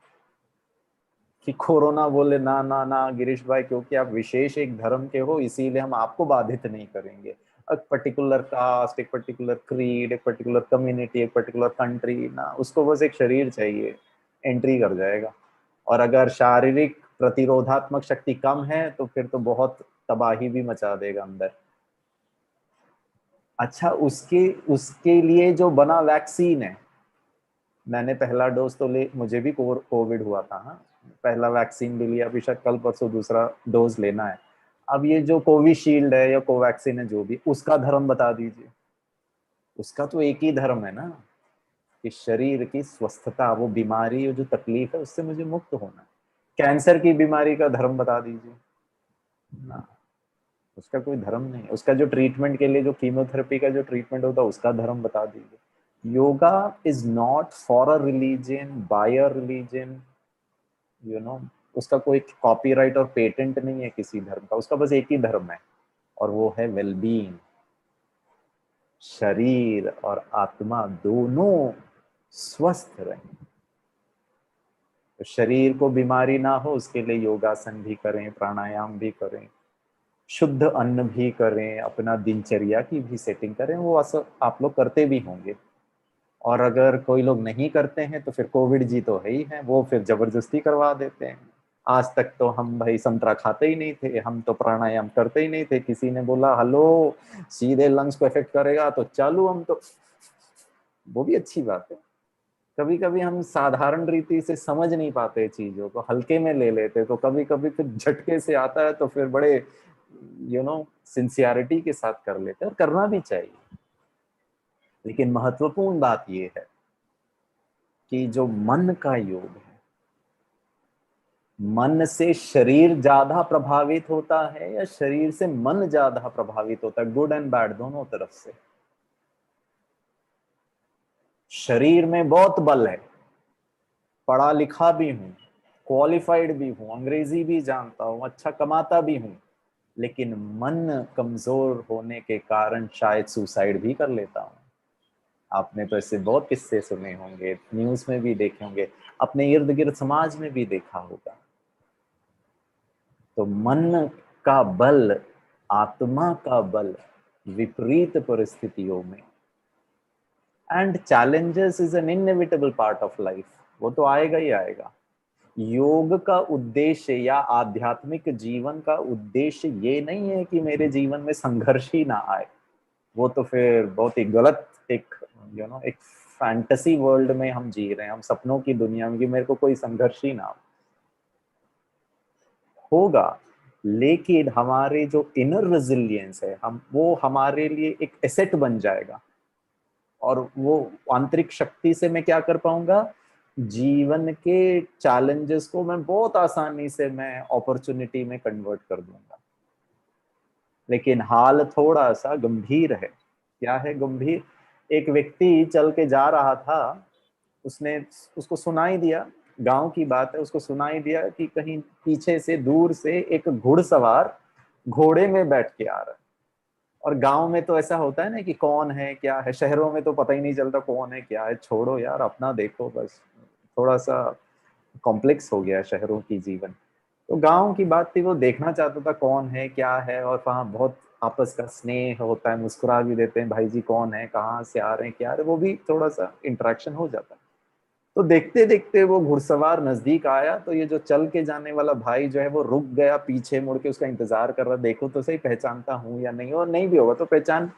कि कोरोना बोले ना ना ना गिरीश भाई, क्योंकि आप विशेष एक धर्म के हो इसीलिए हम आपको बाधित नहीं करेंगे। एक पर्टिकुलर कास्ट, एक पर्टिकुलर क्रीड, एक पर्टिकुलर कम्युनिटी, एक पर्टिकुलर कंट्री ना, उसको बस एक शरीर चाहिए, एंट्री कर जाएगा। और अगर शारीरिक प्रतिरोधात्मक शक्ति कम है तो फिर तो बहुत तबाही भी मचा देगा अंदर। अच्छा, उसके लिए जो बना वैक्सीन है, मैंने पहला डोज तो मुझे भी कोविड हुआ था, हाँ, पहला वैक्सीन भी लिया, अभी शायद कल परसों दूसरा डोज लेना है। अब ये जो कोविशील्ड है या कोवैक्सीन है, जो भी, उसका धर्म बता दीजिए। उसका तो एक ही धर्म है ना, कि शरीर की स्वस्थता, वो बीमारी, वो जो तकलीफ है उससे मुझे मुक्त होना है। कैंसर की बीमारी का धर्म बता दीजिए ना, उसका कोई धर्म नहीं है। उसका जो ट्रीटमेंट के लिए, जो कीमोथेरेपी का जो ट्रीटमेंट होता है, उसका धर्म बता दीजिए। Yoga is not for a religion, by a religion, you know, उसका कोई कॉपीराइट और पेटेंट नहीं है किसी धर्म का, उसका बस एक ही धर्म है और वो है वेलबीइंग। शरीर और आत्मा दोनों स्वस्थ रहें। तो शरीर को बीमारी ना हो उसके लिए योगासन भी करें, प्राणायाम भी करें, शुद्ध अन्न भी करें, अपना दिनचर्या की भी सेटिंग करें। वो आप लोग करते भी होंगे। और अगर कोई लोग नहीं करते हैं तो फिर कोविड जी तो है ही है, वो फिर जबरदस्ती करवा देते हैं। आज तक तो हम भाई संतरा खाते ही नहीं थे, हम तो प्राणायाम करते ही नहीं थे। किसी ने बोला हेलो सीधे लंग्स को इफेक्ट करेगा तो चालू, हम तो, वो भी अच्छी बात है। कभी कभी हम साधारण रीति से समझ नहीं पाते चीजों को, हल्के में ले लेते, तो कभी कभी फिर झटके से आता है तो फिर बड़े सिंसियरिटी के साथ कर लेते हैं, और करना भी चाहिए। लेकिन महत्वपूर्ण बात यह है कि जो मन का योग है, मन से शरीर ज्यादा प्रभावित होता है या शरीर से मन ज्यादा प्रभावित होता है? गुड एंड बैड दोनों तरफ से। शरीर में बहुत बल है, पढ़ा लिखा भी हूं, क्वालिफाइड भी हूं, अंग्रेजी भी जानता हूं, अच्छा कमाता भी हूं, लेकिन मन कमजोर होने के कारण शायद सुसाइड भी कर लेता हूं। आपने तो ऐसे बहुत किस्से सुने होंगे, न्यूज में भी देखे होंगे, अपने इर्द गिर्द समाज में भी देखा होगा। तो मन का बल, आत्मा का बल विपरीत परिस्थितियों में, and challenges is an inevitable part of life, वो तो आएगा ही आएगा। योग का उद्देश्य या आध्यात्मिक जीवन का उद्देश्य ये नहीं है कि मेरे जीवन में संघर्ष ही ना आए, वो तो फिर बहुत ही गलत एक एक फैंटेसी वर्ल्ड में हम जी रहे हैं, हम सपनों की दुनिया में कि मेरे को कोई संघर्ष ही ना होगा। लेकिन हमारे जो इनर रेजिलियंस है, हम वो हमारे लिए एक एसेट बन जाएगा, और वो आंतरिक शक्ति से मैं क्या कर पाऊंगा, जीवन के चैलेंजेस को मैं बहुत आसानी से मैं अपॉर्चुनिटी में कन्वर्ट कर दूंगा। लेकिन हाल थोड़ा सा गंभीर है। क्या है गंभीर? एक व्यक्ति चल के जा रहा था, उसको सुनाई दिया, गांव की बात है, उसको सुनाई दिया कि कहीं पीछे से दूर से एक घुड़सवार घोड़े में बैठ के आ रहा है। और गांव में तो ऐसा होता है ना कि कौन है क्या है, शहरों में तो पता ही नहीं चलता कौन है क्या है, छोड़ो यार अपना देखो बस, थोड़ा सा कॉम्प्लेक्स हो गया शहरों की जीवन। तो गांव की बात थी, वो देखना चाहता था कौन है क्या है, और वहाँ बहुत आपस का स्नेह होता है, मुस्कुरा भी देते हैं, भाई जी कौन है, कहाँ से आ रहे हैं, क्या है, वो भी थोड़ा सा इंटरेक्शन हो जाता है। तो देखते देखते वो घुड़सवार नजदीक आया, तो ये जो चल के जाने वाला भाई जो है वो रुक गया, पीछे मुड़ के उसका इंतजार कर रहा, देखो तो सही पहचानता हूँ या नहीं, और नहीं भी होगा तो पहचान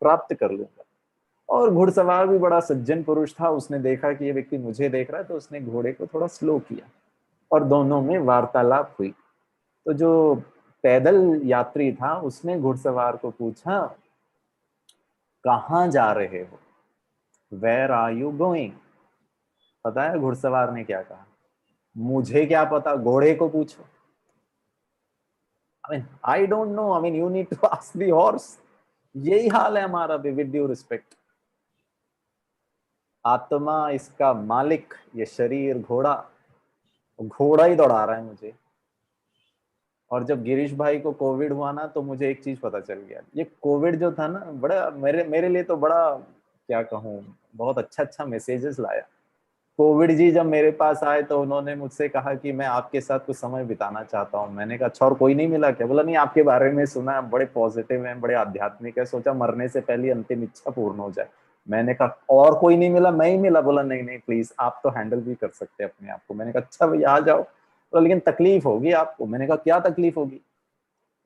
प्राप्त कर लूंगा। और घुड़सवार भी बड़ा सज्जन पुरुष था, उसने देखा कि ये व्यक्ति मुझे देख रहा है, तो उसने घोड़े को थोड़ा स्लो किया और दोनों में वार्तालाप हुई। तो जो पैदल यात्री था उसने घुड़सवार को पूछा, कहाँ जा रहे हो, वेयर आर यू गोइंग? पता है घुड़सवार ने क्या कहा? मुझे क्या पता, घोड़े को पूछो। I don't know, you need to ask the horse। यही हाल है हमारा भी, विद ड्यू रिस्पेक्ट। आत्मा इसका मालिक, ये शरीर घोड़ा, घोड़ा ही दौड़ा रहा है मुझे। और जब गिरीश भाई को कोविड हुआ ना, तो मुझे एक चीज पता चल गया, ये कोविड जो था ना, बड़ा मेरे लिए तो बड़ा, क्या कहूँ, बहुत अच्छा मैसेजेस लाया। कोविड जी जब मेरे पास आए तो उन्होंने मुझसे कहा कि मैं आपके साथ कुछ समय बिताना चाहता हूँ। मैंने कहा अच्छा, और कोई नहीं मिला क्या? बोला नहीं, आपके बारे में सुना, बड़े पॉजिटिव हैं, बड़े आध्यात्मिक है, सोचा मरने से पहले अंतिम इच्छा पूर्ण हो जाए। मैंने कहा और कोई नहीं मिला? मैं ही मिला। बोला नहीं प्लीज, आप तो हैंडल भी कर सकते हैं अपने आप को। मैंने कहा अच्छा भैया आ जाओ। तो लेकिन तकलीफ होगी आपको। मैंने कहा क्या तकलीफ होगी?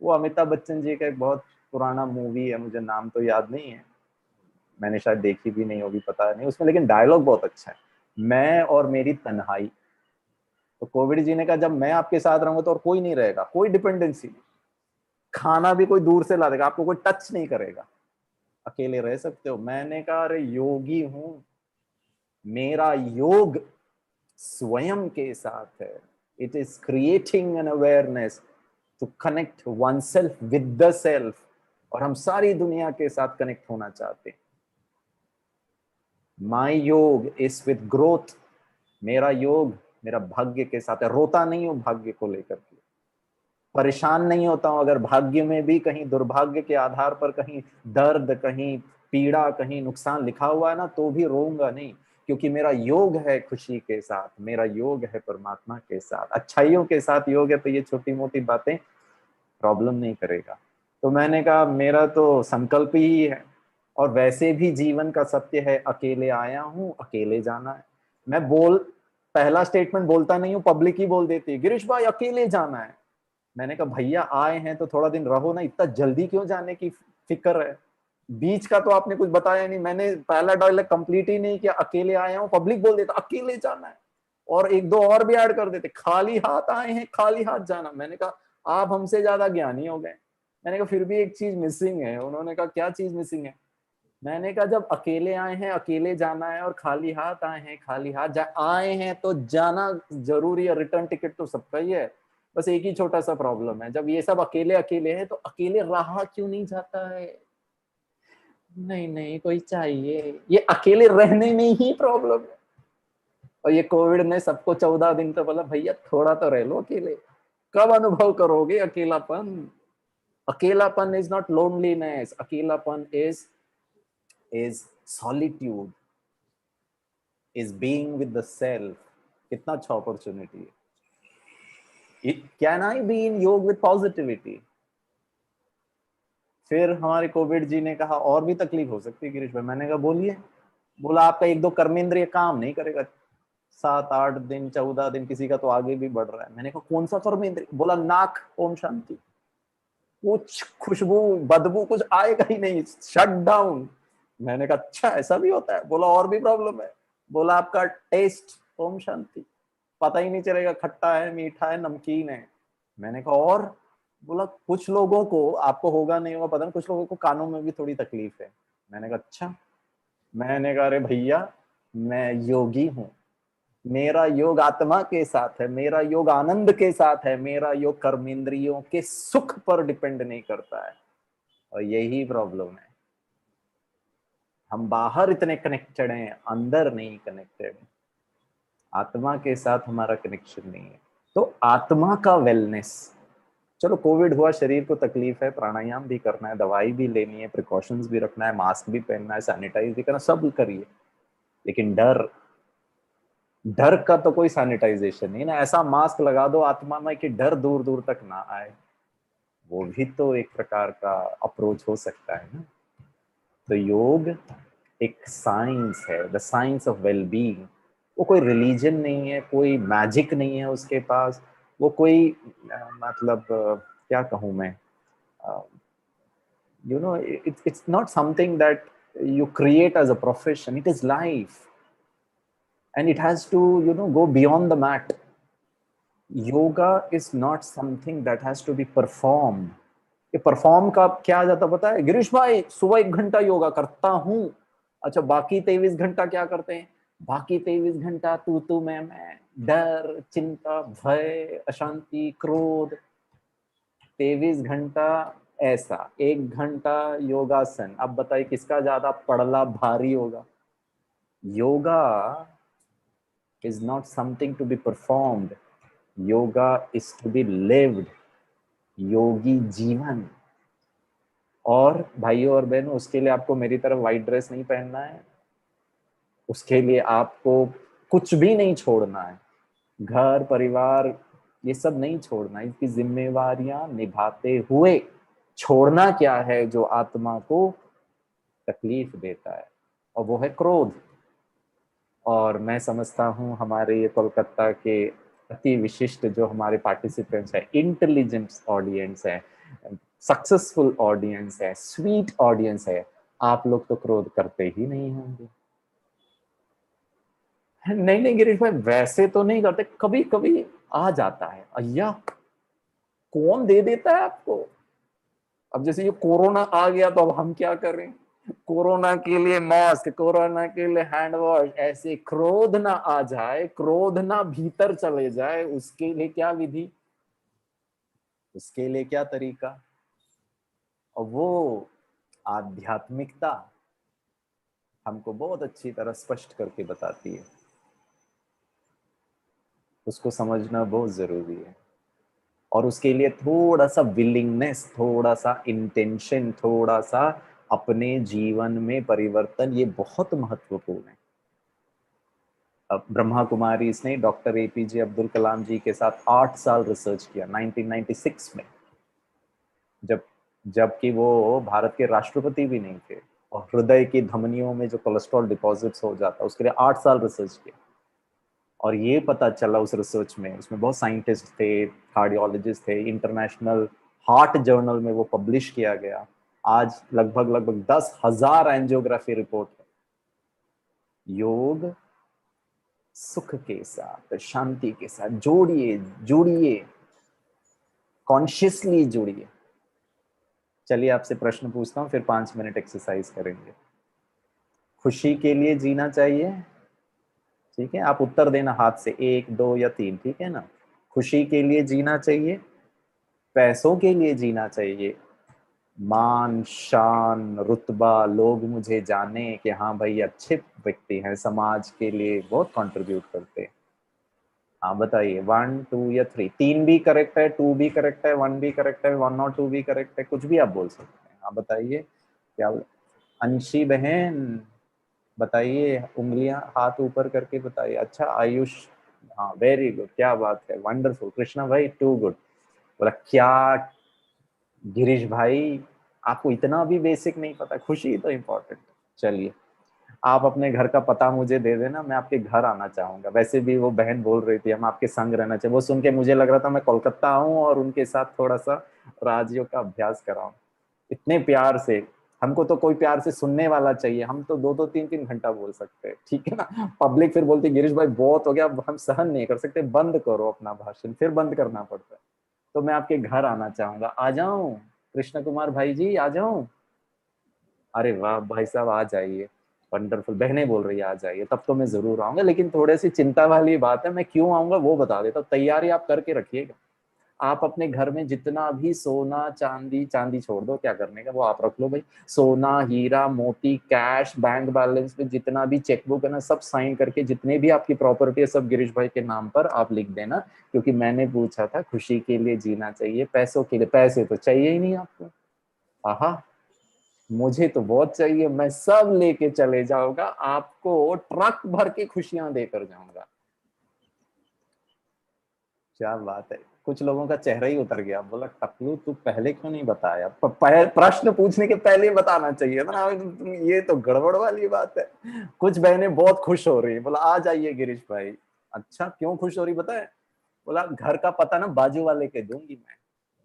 वो अमिताभ बच्चन जी का एक बहुत पुराना मूवी है, मुझे नाम तो याद नहीं है, मैंने शायद देखी भी नहीं होगी, पता नहीं उसमें, लेकिन डायलॉग बहुत अच्छा है, मैं और मेरी तन्हाई। तो कोविड जी ने कहा जब मैं आपके साथ रहूंगा तो और कोई नहीं रहेगा, कोई डिपेंडेंसी नहीं, खाना भी कोई दूर से ला देगा, आपको कोई टच नहीं करेगा, अकेले रह सकते हो। मैंने कहा अरे योगी हूं, मेरा योग स्वयं के साथ है। It is creating an awareness to connect one self with the self, और हम सारी दुनिया के साथ कनेक्ट होना चाहते हैं। माई योग इज विद ग्रोथ, मेरा योग मेरा भाग्य के साथ है। रोता नहीं हूं भाग्य को लेकर के, परेशान नहीं होता हूं अगर भाग्य में भी कहीं दुर्भाग्य के आधार पर कहीं दर्द, कहीं पीड़ा, कहीं नुकसान लिखा हुआ है ना, तो भी रोऊंगा नहीं, क्योंकि मेरा योग है खुशी के साथ, मेरा योग है परमात्मा के साथ, अच्छाइयों के साथ योग है। तो ये छोटी मोटी बातें प्रॉब्लम नहीं करेगा। तो मैंने कहा मेरा तो संकल्प ही है, और वैसे भी जीवन का सत्य है, अकेले आया हूं, अकेले जाना है। मैं पहला स्टेटमेंट बोलता नहीं हूं, पब्लिक ही बोल देती है गिरीश भाई अकेले जाना है। मैंने कहा भैया आए हैं तो थोड़ा दिन रहो ना, इतना जल्दी क्यों जाने की फिक्र है? बीच का तो आपने कुछ बताया नहीं, मैंने पहला डायलॉग कंप्लीट ही नहीं किया, अकेले आया हूं, पब्लिक बोल देता अकेले जाना है, और एक दो और भी ऐड कर देते, खाली हाथ आए हैं, खाली हाथ जाना। मैंने कहा आप हमसे ज्यादा ज्ञानी हो गए। मैंने कहा फिर भी एक चीज मिसिंग है। उन्होंने कहा क्या चीज मिसिंग है? मैंने कहा जब अकेले आए हैं अकेले जाना है, और खाली हाथ आए हैं खाली हाथ आए हैं, तो जाना जरूरी है। रिटर्न टिकट तो सबका ही है। बस एक ही छोटा सा प्रॉब्लम है, जब ये सब अकेले अकेले हैं तो अकेले रहा क्यों नहीं जाता है? नहीं नहीं, कोई चाहिए। ये अकेले रहने में ही प्रॉब्लम है। और ये कोविड ने सबको 14 दिन तो बोला भैया थोड़ा तो रह लो अकेले। कब अनुभव करोगे अकेलापन? अकेलापन इज नॉट लोनलीनेस, अकेलापन is solitude, is being with the self. कितना अच्छा अपॉर्चुनिटी है। Can I be in योग with positivity? फिर हमारे कोविड जी ने कहा और भी तकलीफ हो सकती है गिरीश भाई। मैंने कहा बोलिए। बोला आपका 1-2 कर्मेंद्रिय काम नहीं करेगा 7-8 दिन 14 दिन, किसी का तो आगे भी बढ़ रहा है। मैंने कहा कौन सा कर्मेंद्रिय? बोला नाक, ओम शांति, कुछ खुशबू बदबू कुछ आएगा ही नहीं, शट डाउन। मैंने कहा अच्छा ऐसा भी होता है? बोला और भी प्रॉब्लम है। बोला आपका टेस्ट, ओम शांति, पता ही नहीं चलेगा खट्टा है मीठा है नमकीन है। मैंने कहा और? बोला कुछ लोगों को, आपको होगा नहीं होगा पता नहीं, कुछ लोगों को कानों में भी थोड़ी तकलीफ है। मैंने कहा अच्छा। मैंने कहा अरे भैया मैं योगी हूँ, मेरा योग आत्मा के साथ है, मेरा योग आनंद के साथ है, मेरा योग कर्मेंद्रियों के सुख पर डिपेंड नहीं करता है। और यही प्रॉब्लम है, हम बाहर इतने कनेक्टेड हैं, अंदर नहीं कनेक्टेड। आत्मा के साथ हमारा कनेक्शन नहीं है। तो आत्मा का वेलनेस, चलो कोविड हुआ, शरीर को तकलीफ है, प्राणायाम भी करना है, दवाई भी लेनी है, प्रिकॉशंस भी रखना है, मास्क भी पहनना है, सैनिटाइज भी करना, सब करिए। लेकिन डर का तो कोई सैनिटाइजेशन नहीं ना। ऐसा मास्क लगा दो आत्मा में कि डर दूर दूर तक ना आए। वो भी तो एक प्रकार का अप्रोच हो सकता है ना। तो योग एक साइंस है, द साइंस ऑफ वेलबीइंग। वो कोई रिलीजन नहीं है, कोई मैजिक नहीं है उसके पास, वो कोई मतलब क्या कहूँ मैं, you know, it's not something that you create as a profession. It is life, and it has to, you know, go beyond the mat. Yoga is not something that has to be performed. ये perform का क्या आ जाता पता है गिरीश भाई? सुबह 1 घंटा योगा करता हूँ, अच्छा बाकी 23 घंटा क्या करते हैं? बाकी 23 घंटा तू मैं, डर, चिंता, भय, अशांति, क्रोध। 23 घंटा ऐसा, 1 घंटा योगासन। अब बताइए किसका ज्यादा पड़ला भारी होगा? Yoga is not something to be performed. Yoga is to be lived. योगी जीवन। और भाइयों और बहनों, उसके लिए आपको मेरी तरफ व्हाइट ड्रेस नहीं पहनना है, उसके लिए आपको कुछ भी नहीं छोड़ना है, घर परिवार ये सब नहीं छोड़ना। इसकी जिम्मेवारियां निभाते हुए छोड़ना क्या है जो आत्मा को तकलीफ देता है, और वो है क्रोध। और मैं समझता हूँ हमारे ये कोलकाता के अति विशिष्ट जो हमारे पार्टिसिपेंट्स हैं, इंटेलिजेंट ऑडियंस है, सक्सेसफुल ऑडियंस है, स्वीट ऑडियंस है, आप लोग तो क्रोध करते ही नहीं होंगे। नहीं गिरीश भाई वैसे तो नहीं करते, कभी कभी आ जाता है। अय्या कौन दे देता है आपको? अब जैसे ये कोरोना आ गया तो अब हम क्या करें? कोरोना के लिए मास्क, कोरोना के लिए हैंड वॉश। ऐसे क्रोध ना आ जाए, क्रोध ना भीतर चले जाए, उसके लिए क्या विधि, उसके लिए क्या तरीका? और वो आध्यात्मिकता हमको बहुत अच्छी तरह स्पष्ट करके बताती है। उसको समझना बहुत जरूरी है, और उसके लिए थोड़ा सा विलिंगनेस, थोड़ा सा इंटेंशन, थोड़ा सा अपने जीवन में परिवर्तन, ये बहुत महत्वपूर्ण है। अब ब्रह्मा कुमारी इसने डॉक्टर APJ अब्दुल कलाम जी के साथ 8 साल रिसर्च किया 1996 में, जबकि वो भारत के राष्ट्रपति भी नहीं थे, और हृदय की धमनियों में जो कोलेस्ट्रॉल डिपॉजिट्स हो जाता, उसके लिए 8 साल रिसर्च किया। और ये पता चला उस रिसर्च में, उसमें बहुत साइंटिस्ट थे, कार्डियोलॉजिस्ट थे, इंटरनेशनल हार्ट जर्नल में वो पब्लिश किया गया। आज लगभग 10,000 एंजियोग्राफी रिपोर्ट है। योग सुख के साथ, शांति के साथ जुड़िए, कॉन्शियसली जुड़िए। चलिए आपसे प्रश्न पूछता हूँ, फिर 5 मिनट एक्सरसाइज करेंगे। खुशी के लिए जीना चाहिए, ठीक है, आप उत्तर देना हाथ से, 1 2 या 3, ठीक है ना। खुशी के लिए जीना चाहिए, पैसों के लिए जीना चाहिए, मान शान रुतबा, लोग मुझे जाने कि हाँ भाई अच्छे व्यक्ति हैं, समाज के लिए बहुत कंट्रीब्यूट करते हैं। हाँ बताइए, 1 2 या 3, 3 भी करेक्ट है, 2 भी करेक्ट है, 1 भी करेक्ट है, 1 और 2 भी करेक्ट है, कुछ भी आप बोल सकते हैं। हाँ बताइए क्या। अंशी बहन बताइए, उंगलियां हाथ ऊपर करके बताइए। अच्छा आयुष, हाँ वेरी गुड, क्या बात है, वंडरफुल। कृष्णा भाई टू गुड। बोला क्या गिरीश भाई, आपको इतना भी बेसिक नहीं पता, खुशी तो इम्पोर्टेंट। चलिए आप अपने घर का पता मुझे दे देना, मैं आपके घर आना चाहूंगा। वैसे भी वो बहन बोल रही थी हम आपके संग रहना चाहिए, वो सुन के मुझे लग रहा था मैं कोलकाता आऊं और उनके साथ थोड़ा सा राजयोग का अभ्यास कराऊं। इतने प्यार से, हमको तो कोई प्यार से सुनने वाला चाहिए, हम तो 2 2 3 3 घंटा बोल सकते हैं, ठीक है ना। पब्लिक फिर बोलती गिरीश भाई बहुत हो गया, अब हम सहन नहीं कर सकते, बंद करो अपना भाषण, फिर बंद करना पड़ता है। तो मैं आपके घर आना चाहूंगा, आ जाऊं कृष्ण कुमार भाई जी, आ जाऊं? अरे वाह भाई साहब आ जाइए, वंडरफुल। बहनें बोल रही है आ जाइए, तब तो मैं जरूर आऊंगा, लेकिन थोड़ी सी चिंता वाली बात है, मैं क्यों आऊंगा वो बता देता हूँ। तैयारी आप करके रखिएगा। आप अपने घर में जितना भी सोना चांदी, चांदी छोड़ दो, क्या करने का वो आप रख लो भाई, सोना हीरा मोती कैश बैंक बैलेंस में जितना भी चेकबुक है ना, सब साइन करके जितने भी आपकी प्रॉपर्टी है सब गिरीश भाई के नाम पर आप लिख देना। क्योंकि मैंने पूछा था खुशी के लिए जीना चाहिए, पैसों के लिए, पैसे तो चाहिए ही नहीं आपको। आहा, मुझे तो बहुत चाहिए, मैं सब लेके चले जाऊंगा, आपको ट्रक भर के खुशियां देकर जाऊंगा। क्या बात है, कुछ लोगों का चेहरा ही उतर गया, बोला टकलू तू पहले क्यों नहीं बताया, प्रश्न पूछने के पहले ही बताना चाहिए था ना, ये तो गड़बड़ वाली बात है। कुछ बहनें बहुत खुश हो रही है, बोला आ जाइए गिरीश भाई। अच्छा क्यों खुश हो रही बताए? बोला घर का पता ना बाजू वाले के दूंगी मैं,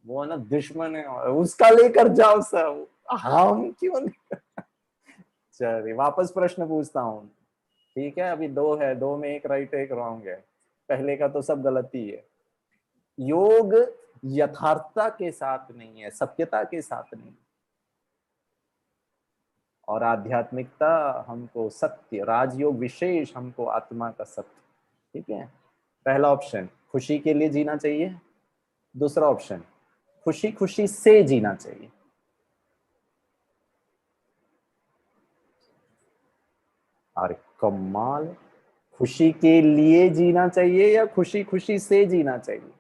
वो है ना दुश्मन है, उसका लेकर जाओ सब, हम क्यों नहीं। चलिए वापस प्रश्न पूछता हूँ, ठीक है, अभी 2 है, 2 में 1 राइट 1 रॉन्ग है, पहले का तो सब गलती है। योग यथार्थता के साथ नहीं है, सत्यता के साथ नहीं, और आध्यात्मिकता हमको सत्य, राजयोग विशेष हमको आत्मा का सत्य, ठीक है। पहला ऑप्शन खुशी के लिए जीना चाहिए, दूसरा ऑप्शन खुशी खुशी से जीना चाहिए। अरे कमाल, खुशी के लिए जीना चाहिए या खुशी खुशी से जीना चाहिए?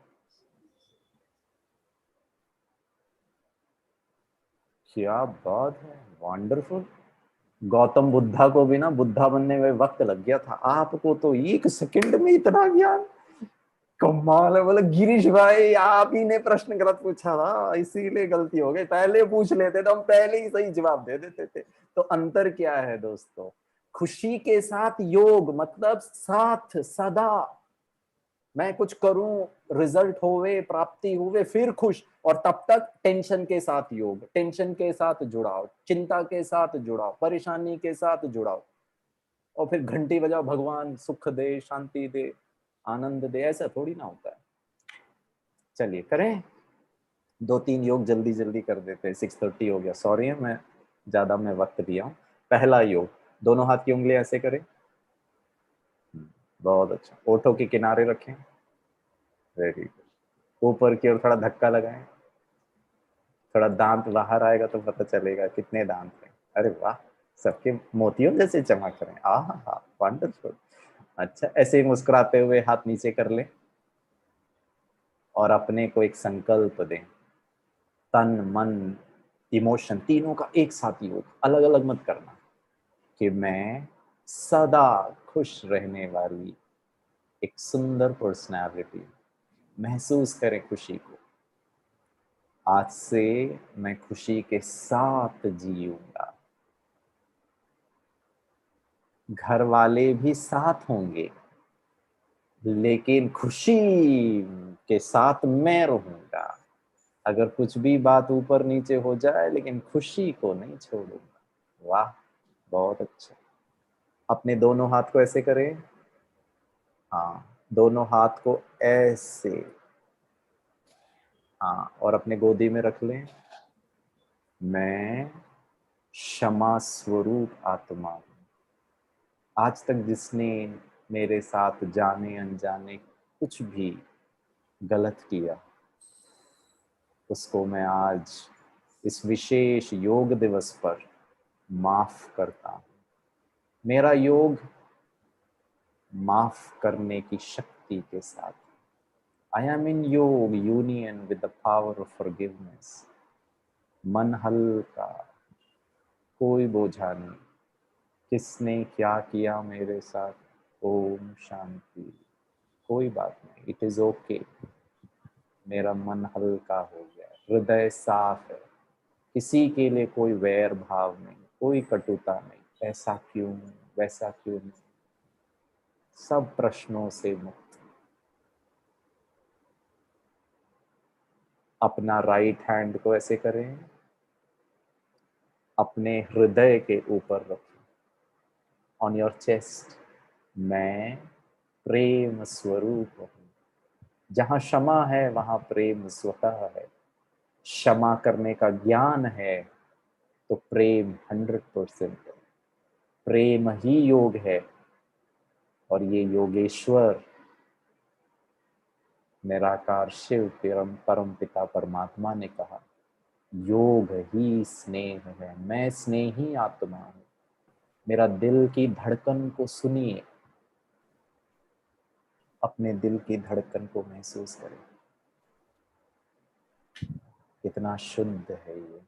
क्या बात है, वंडरफुल। गौतम बुद्धा को भी ना बुद्धा बनने में वक्त लग गया था, आपको तो 1 सेकंड में इतना ज्ञान, कमाल है। बोले गिरीश भाई आप ही ने प्रश्न गलत पूछा था, इसीलिए गलती हो गई, पहले पूछ लेते तो हम पहले ही सही जवाब दे देते थे। तो अंतर क्या है दोस्तों, खुशी के साथ योग मतलब साथ सदा, मैं कुछ करूं रिजल्ट होवे प्राप्ति होवे फिर खुश, और तब तक टेंशन के साथ योग, टेंशन के साथ जुड़ाव, चिंता के साथ जुड़ाव, परेशानी के साथ जुड़ाव, और फिर घंटी बजाओ भगवान सुख दे शांति दे आनंद दे, ऐसा थोड़ी ना होता है। चलिए करें 2 3 योग जल्दी जल्दी कर देते हैं, 6:30 हो गया, सॉरी है मैं ज्यादा मैं वक्त दिया हूँ। पहला योग, दोनों हाथ की उंगलियां ऐसे करें, बहुत अच्छा, ओठों के किनारे रखें, वेरी गुड, ऊपर की ओर थोड़ा धक्का लगाएं, थोड़ा दांत बाहर आएगा तो पता चलेगा कितने दांत हैं। अरे वाह, सबके मोतियों जैसे चमक रहे हैं, आहा वंडरफुल। अच्छा ऐसे ही मुस्कुराते हुए हाथ नीचे कर लें और अपने को एक संकल्प दें, तन मन इमोशन तीनों का एक साथ योग, अलग अलग मत करना, कि मैं सदा खुश रहने वाली एक सुंदर पर्सनालिटी, महसूस करें खुशी को, आज से मैं खुशी के साथ जीऊंगा, घर वाले भी साथ होंगे लेकिन खुशी के साथ मैं रहूंगा, अगर कुछ भी बात ऊपर नीचे हो जाए लेकिन खुशी को नहीं छोड़ूंगा। वाह बहुत अच्छा। अपने दोनों हाथ को ऐसे करें, हाँ दोनों हाथ को ऐसे, हाँ और अपने गोदी में रख लें, मैं क्षमा स्वरूप आत्मा हूं, आज तक जिसने मेरे साथ जाने अनजाने कुछ भी गलत किया, उसको मैं आज इस विशेष योग दिवस पर माफ करता हूँ। मेरा योग माफ करने की शक्ति के साथ, आई एम इन योग union with the power of forgiveness. मन हल्का, कोई बोझा नहीं। किसने क्या किया मेरे साथ, ओम शांति, कोई बात नहीं, इट इज ओके। मेरा मन हल्का हो गया, हृदय साफ है, किसी के लिए कोई वैर भाव नहीं, कोई कटुता नहीं, ऐसा क्यों वैसा क्यों नहीं, सब प्रश्नों से मुक्त। अपना राइट हैंड को ऐसे करें, अपने हृदय के ऊपर रखें, ऑन योर चेस्ट। मैं प्रेम स्वरूप हूँ। जहाँ क्षमा है वहाँ प्रेम स्वतः है। क्षमा करने का ज्ञान है तो प्रेम 100% है। प्रेम ही योग है और ये योगेश्वर निराकार शिव परम पिता परमात्मा ने कहा, योग ही स्नेह है। मैं स्नेही आत्मा हूँ। मेरा दिल की धड़कन को सुनिए, अपने दिल की धड़कन को महसूस करें, कितना शुद्ध है ये,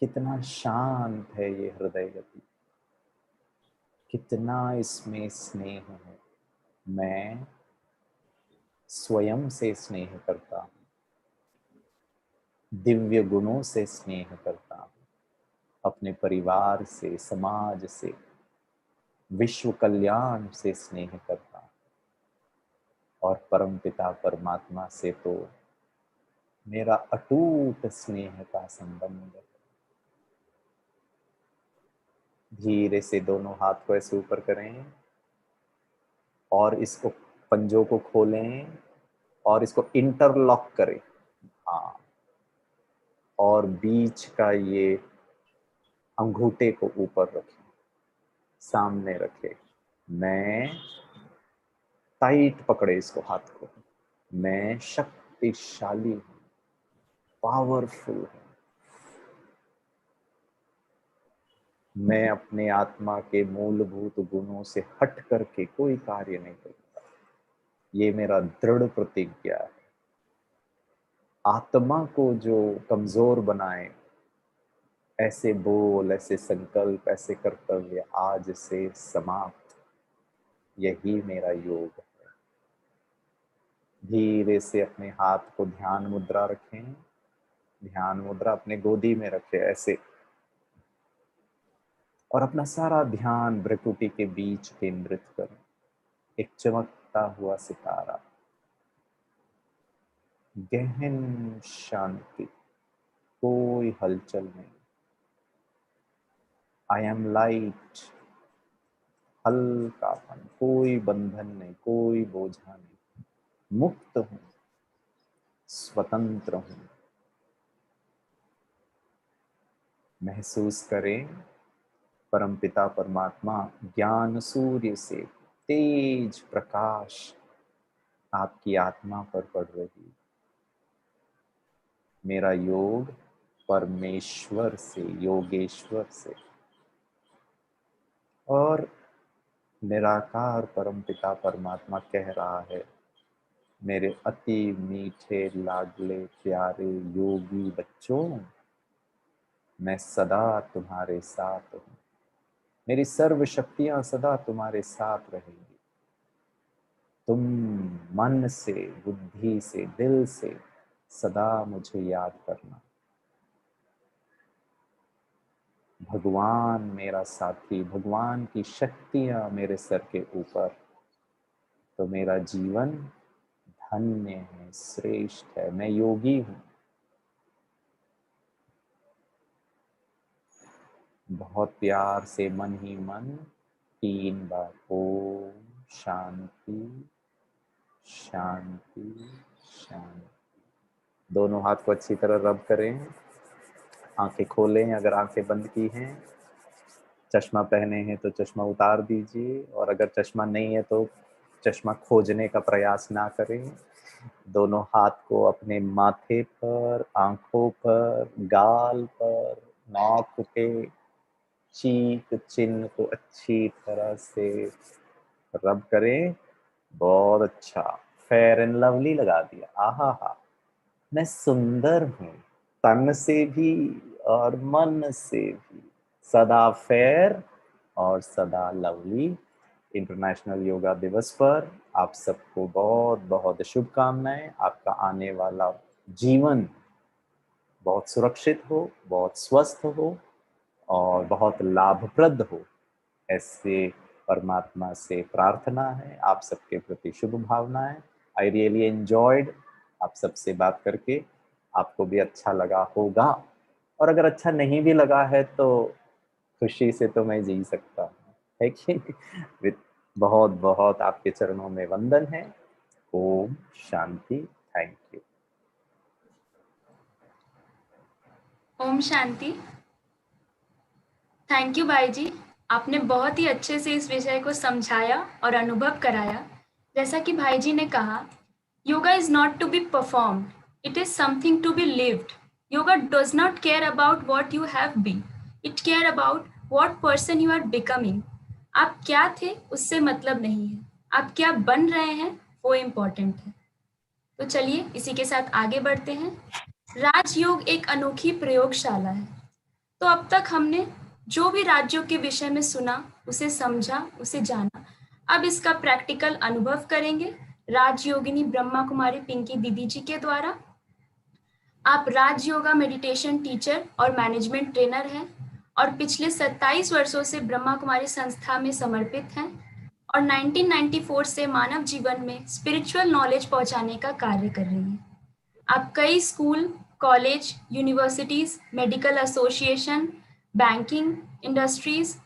कितना शांत है ये हृदय गति, कितना इसमें स्नेह है। मैं स्वयं से स्नेह करता हूँ, दिव्य गुणों से स्नेह करता हूँ, अपने परिवार से, समाज से, विश्व कल्याण से स्नेह करता हूँ, और परमपिता परमात्मा से तो मेरा अटूट स्नेह का संबंध है। धीरे से दोनों हाथ को ऐसे ऊपर करें और इसको पंजों को खोलें और इसको इंटरलॉक करें। हाँ, और बीच का ये अंगूठे को ऊपर रखें, सामने रखें। मैं टाइट पकड़े इसको, हाथ को। मैं शक्तिशाली हूँ, पावरफुल हूँ। मैं अपने आत्मा के मूलभूत गुणों से हट करके कोई कार्य नहीं करता। ये मेरा दृढ़ प्रतिज्ञा है। आत्मा को जो कमजोर बनाए, ऐसे बोल, ऐसे संकल्प, ऐसे कर्तव्य आज से समाप्त। यही मेरा योग है। धीरे से अपने हाथ को ध्यान मुद्रा रखें। ध्यान मुद्रा अपने गोदी में रखें ऐसे, और अपना सारा ध्यान भ्रुकुटी के बीच केंद्रित करें। एक चमकता हुआ सितारा, गहन शांति, कोई हलचल नहीं। आई एम लाइट, हल्कापन, कोई बंधन नहीं, कोई बोझा नहीं, मुक्त हूं, स्वतंत्र हूं। महसूस करें परमपिता परमात्मा ज्ञान सूर्य से तेज प्रकाश आपकी आत्मा पर पड़ रही। मेरा योग परमेश्वर से, योगेश्वर से, और निराकार परमपिता परमात्मा कह रहा है, मेरे अति मीठे लाडले प्यारे योगी बच्चों, मैं सदा तुम्हारे साथ हूँ। मेरी सर्व शक्तियां सदा तुम्हारे साथ रहेंगी। तुम मन से, बुद्धि से, दिल से सदा मुझे याद करना। भगवान मेरा साथी, भगवान की शक्तियां मेरे सर के ऊपर, तो मेरा जीवन धन्य है, श्रेष्ठ है। मैं योगी हूं। बहुत प्यार से मन ही मन 3 बार ओम शांति शांति शांति। दोनों हाथ को अच्छी तरह रब करें। आंखें खोलें अगर आंखें बंद की हैं। चश्मा पहने हैं तो चश्मा उतार दीजिए, और अगर चश्मा नहीं है तो चश्मा खोजने का प्रयास ना करें। दोनों हाथ को अपने माथे पर, आंखों पर, गाल पर, नाक पे, चीक चिन्ह को अच्छी तरह से रब करें। बहुत अच्छा, फेयर एंड लवली लगा दिया। आहा हा, मैं सुंदर हूँ तन से भी और मन से भी, सदा फेयर और सदा लवली। इंटरनेशनल योगा दिवस पर आप सबको बहुत बहुत शुभकामनाएं। आपका आने वाला जीवन बहुत सुरक्षित हो, बहुत स्वस्थ हो और बहुत लाभप्रद हो, ऐसे परमात्मा से प्रार्थना है। आप सबके प्रति शुभ भावनाएं। आई रियली एंजॉयड आप सबसे बात करके। आपको भी अच्छा लगा होगा, और अगर अच्छा नहीं भी लगा है तो खुशी से तो मैं जी सकता हूँ, है कि नहीं? बहुत बहुत आपके चरणों में वंदन है। ओम शांति। Thank you. ओम शांति। थैंक यू भाई जी, आपने बहुत ही अच्छे से इस विषय को समझाया और अनुभव कराया। जैसा कि भाई जी ने कहा, yoga is not to be performed, it is something to be lived. Yoga does not care about what you have been, it care about what person you are becoming. आप क्या थे उससे मतलब नहीं है, आप क्या बन रहे हैं वो इम्पोर्टेंट है। तो चलिए इसी के साथ आगे बढ़ते हैं। राजयोग एक अनोखी प्रयोगशाला है। तो अब तक हमने जो भी राजयोग के विषय में सुना, उसे समझा, उसे जाना। अब इसका प्रैक्टिकल अनुभव करेंगे राजयोगिनी ब्रह्मा कुमारी पिंकी दीदी जी के द्वारा। आप राजयोगा मेडिटेशन टीचर और मैनेजमेंट ट्रेनर हैं और पिछले 27 वर्षों से ब्रह्मा कुमारी संस्था में समर्पित हैं और 1994 से मानव जीवन में स्पिरिचुअल नॉलेज पहुंचाने का कार्य कर रही हैं। आप कई school, college, universities, medical association, banking, industries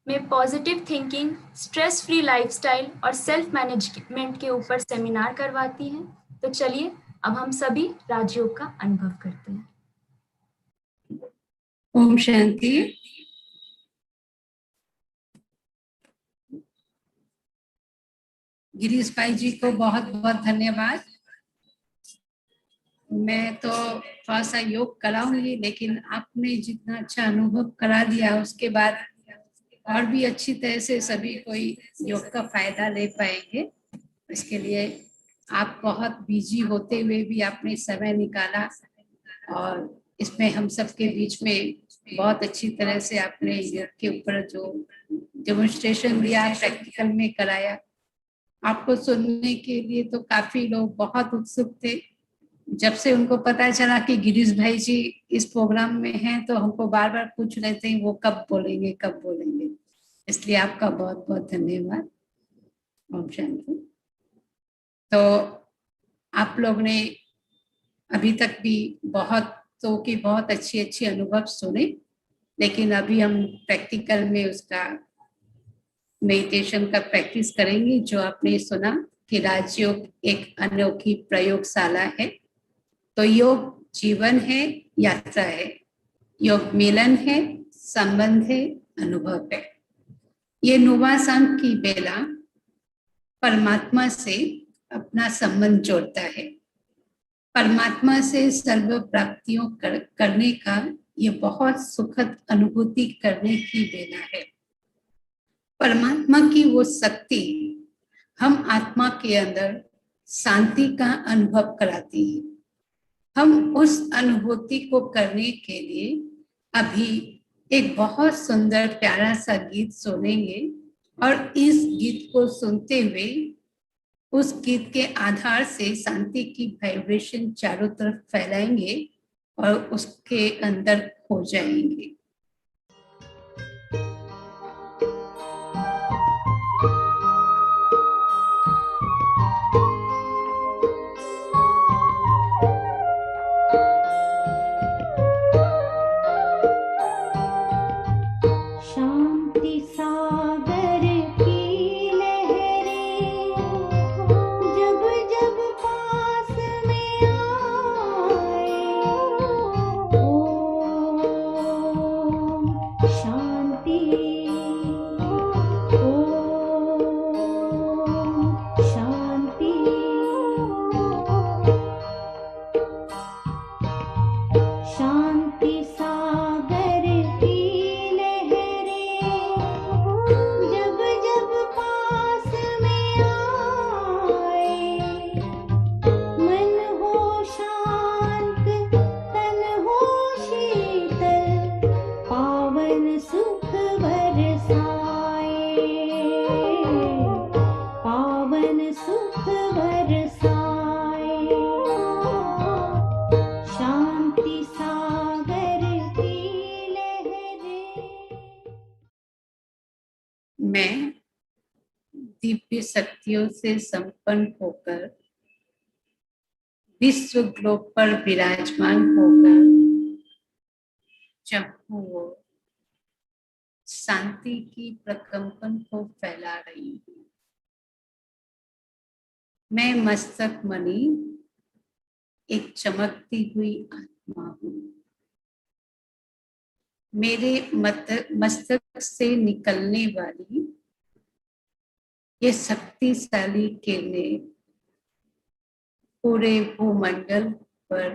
में positive thinking, stress free lifestyle और सेल्फ मैनेजमेंट के ऊपर सेमिनार करवाती हैं। तो चलिए अब हम सभी राजयोग का अनुभव करते हैं। ओम शांति। गिरीश भाई जी को बहुत बहुत धन्यवाद। मैं तो थोड़ा सा योग कराऊंगी, लेकिन आपने जितना अच्छा अनुभव करा दिया उसके बाद और भी अच्छी तरह से सभी कोई योग का फायदा ले पाएंगे। इसके लिए आप बहुत बिजी होते हुए भी आपने समय निकाला और इसमें हम सबके बीच में बहुत अच्छी तरह से आपने योग के ऊपर जो डेमोन्स्ट्रेशन दिया, प्रैक्टिकल में कराया। आपको सुनने के लिए तो काफी लोग बहुत उत्सुक थे। जब से उनको पता चला कि गिरीश भाई जी इस प्रोग्राम में हैं, तो हमको बार बार पूछ रहे थे वो कब बोलेंगे, कब बोलेंगे। इसलिए आपका बहुत बहुत धन्यवाद। ओम शांति। तो आप लोग ने अभी तक भी बहुत अच्छी अनुभव सुने, लेकिन अभी हम प्रैक्टिकल में उसका मेडिटेशन का प्रैक्टिस करेंगे। जो आपने सुना कि राजयोग एक अनोखी प्रयोगशाला है, तो योग जीवन है, यात्रा है। योग मिलन है, संबंध है, अनुभव है। ये नुवासांग की बेला परमात्मा से अपना संबंध जोड़ता है। परमात्मा से सर्व प्राप्तियों करने का ये बहुत सुखद अनुभूति करने की बेला है। परमात्मा की वो शक्ति हम आत्मा के अंदर शांति का अनुभव कराती है। हम उस अनुभूति को करने के लिए अभी एक बहुत सुंदर प्यारा सा गीत सुनेंगे और इस गीत को सुनते हुए उस गीत के आधार से शांति की वाइब्रेशन चारों तरफ फैलाएंगे और उसके अंदर खो जाएंगे। Oh मैं दिव्य शक्तियों से संपन्न होकर विश्व ग्लोब पर विराजमान होकर जब वो शांति की प्रकंपन को फैला रही हूँ। मैं मस्तक मणि एक चमकती हुई आत्मा हूँ। मेरे मस्तक से निकलने वाली ये शक्तिशाली किरणें पूरे भूमंडल पर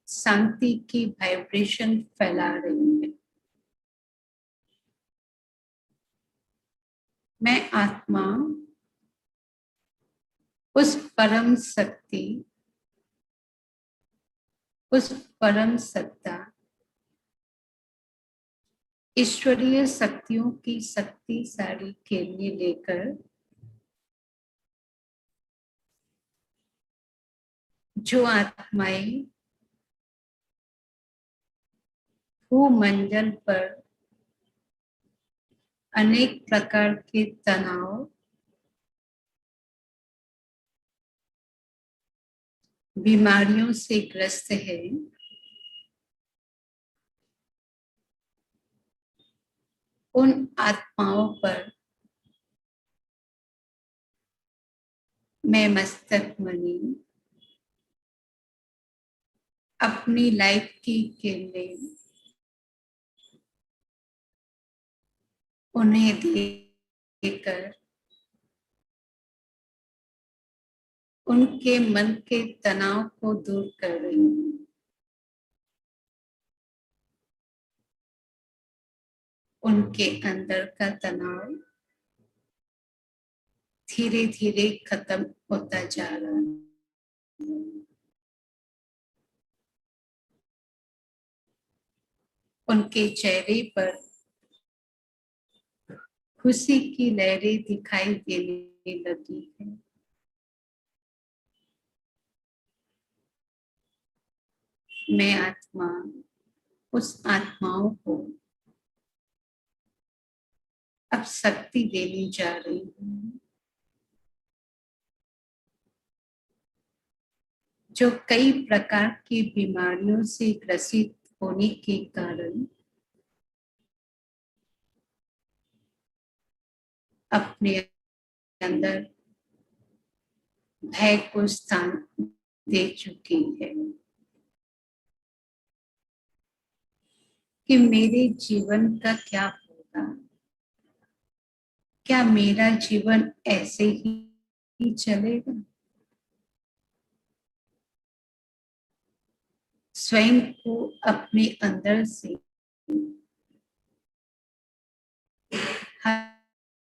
शांति की वाइब्रेशन फैला रही है। मैं आत्मा उस परम शक्ति, उस परम सत्ता, ईश्वरीय शक्तियों की शक्तिशाली किरणें लेकर जो आत्माएं भूमंडल पर अनेक प्रकार के तनाव, बीमारियों से ग्रस्त है, उन आत्माओं पर मैं मस्तक मणि अपनी लाइफ की किरणें उन्हें देकर उनके मन के तनाव को दूर कर रही हूँ। उनके अंदर का तनाव धीरे धीरे खत्म होता जा रहा है। उनके चेहरे पर खुशी की लहरें दिखाई देने लगी है। मैं आत्मा उस आत्माओं को अब शक्ति देने जा रही हूँ जो कई प्रकार की बीमारियों से ग्रसित होने के कारण अपने अंदर भय को स्थान दे चुकी है कि मेरे जीवन का क्या होगा, क्या मेरा जीवन ऐसे ही चलेगा। स्वयं को अपने अंदर से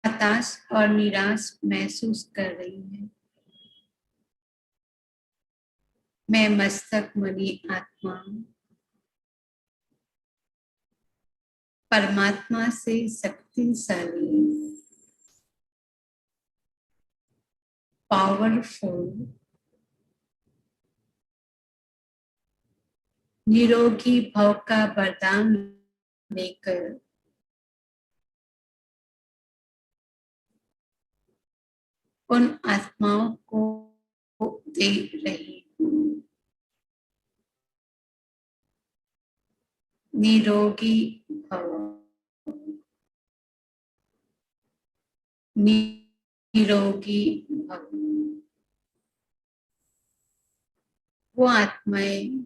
हताश और निराश महसूस कर रही है। मैं मस्तक मणि आत्मा परमात्मा से शक्तिशाली, पावरफुल, निरोगी भव का वरदान लेकर उन आत्माओं को दे रही हूँ। निरोगी भव, निरोगी भव। वो आत्माएं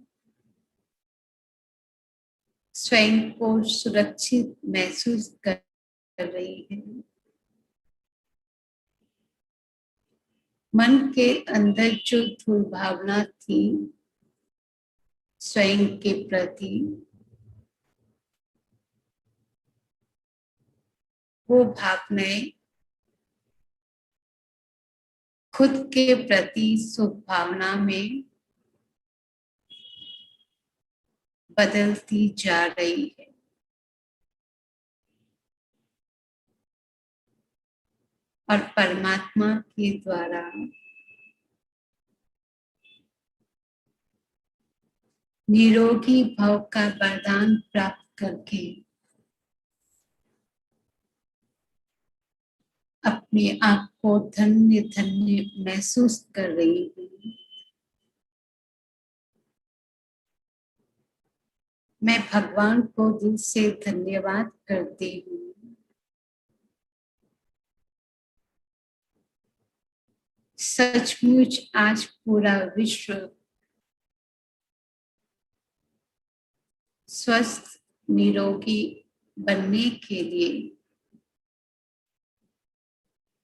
स्वयं को सुरक्षित महसूस कर रही है। मन के अंदर जो दुर्भावना थी स्वयं के प्रति, वो भावनाएं खुद के प्रति सद्भावना में बदलती जा रही है। और परमात्मा के द्वारा निरोगी भव का वरदान प्राप्त करके अपने आप को धन्य धन्य महसूस कर रही हूँ। मैं भगवान को दिल से धन्यवाद करती हूँ। सचमुच आज पूरा विश्व स्वस्थ निरोगी बनने के लिए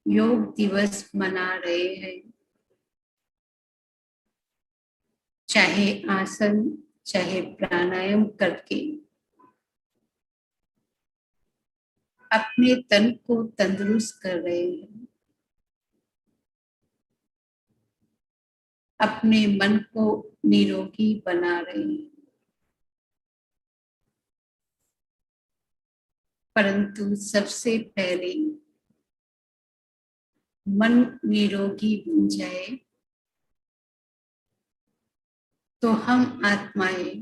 योग दिवस मना रहे हैं। चाहे आसन चाहे प्राणायाम करके अपने तन को तंदुरुस्त कर रहे हैं, अपने मन को निरोगी बना रहे हैं। परंतु सबसे पहले मन निरोगी बन जाए तो हम आत्माएं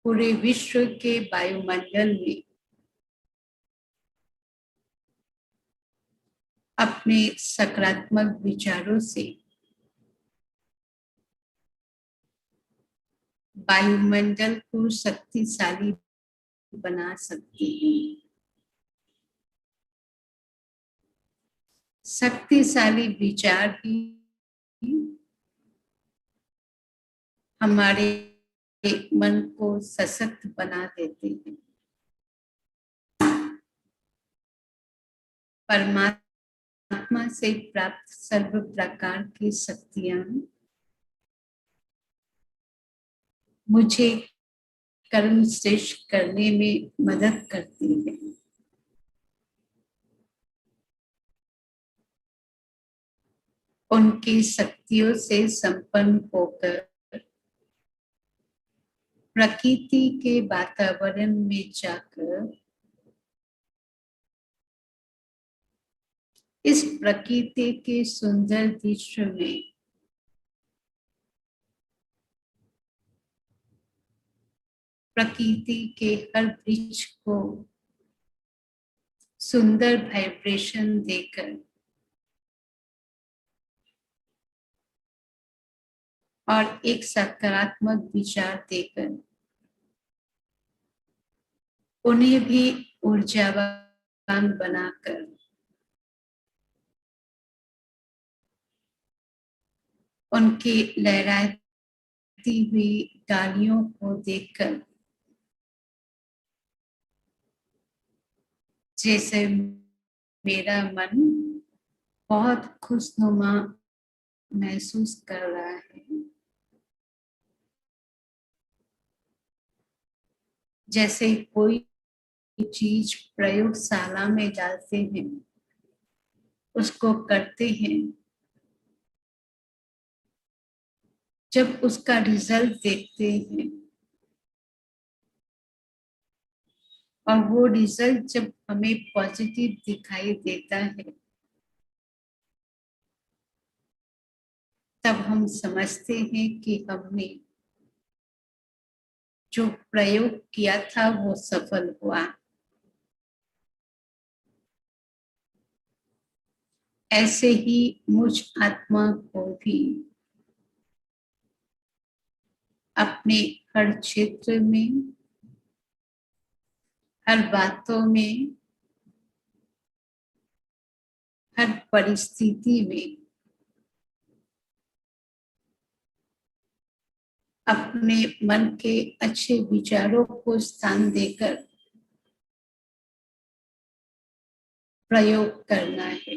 पूरे विश्व के वायुमंडल में अपने सकारात्मक विचारों से वायुमंडल को शक्तिशाली बना सकती हैं। शक्तिशाली विचार भी हमारे मन को सशक्त बना देते हैं। परमात्मा से प्राप्त सर्व प्रकार की शक्तियां मुझे कर्म श्रेष्ठ करने में मदद करती है। उनकी शक्तियों से संपन्न होकर प्रकृति के वातावरण में जाकर इस प्रकृति के सुंदर दृश्य में प्रकृति के हर वृक्ष को सुंदर वाइब्रेशन देकर और एक सकारात्मक विचार देकर उन्हें भी ऊर्जावान बनाकर उनकी लहराती हुई डालियों को देखकर जैसे मेरा मन बहुत खुशनुमा महसूस कर रहा है। जैसे कोई चीज प्रयोगशाला में डालते हैं, उसको करते हैं, जब उसका रिजल्ट देखते हैं और वो रिजल्ट जब हमें पॉजिटिव दिखाई देता है, तब हम समझते हैं कि हमने जो प्रयोग किया था वो सफल हुआ। ऐसे ही मुझ आत्मा को भी अपने हर क्षेत्र में, हर बातों में, हर परिस्थिति में अपने मन के अच्छे विचारों को स्थान देकर प्रयोग करना है।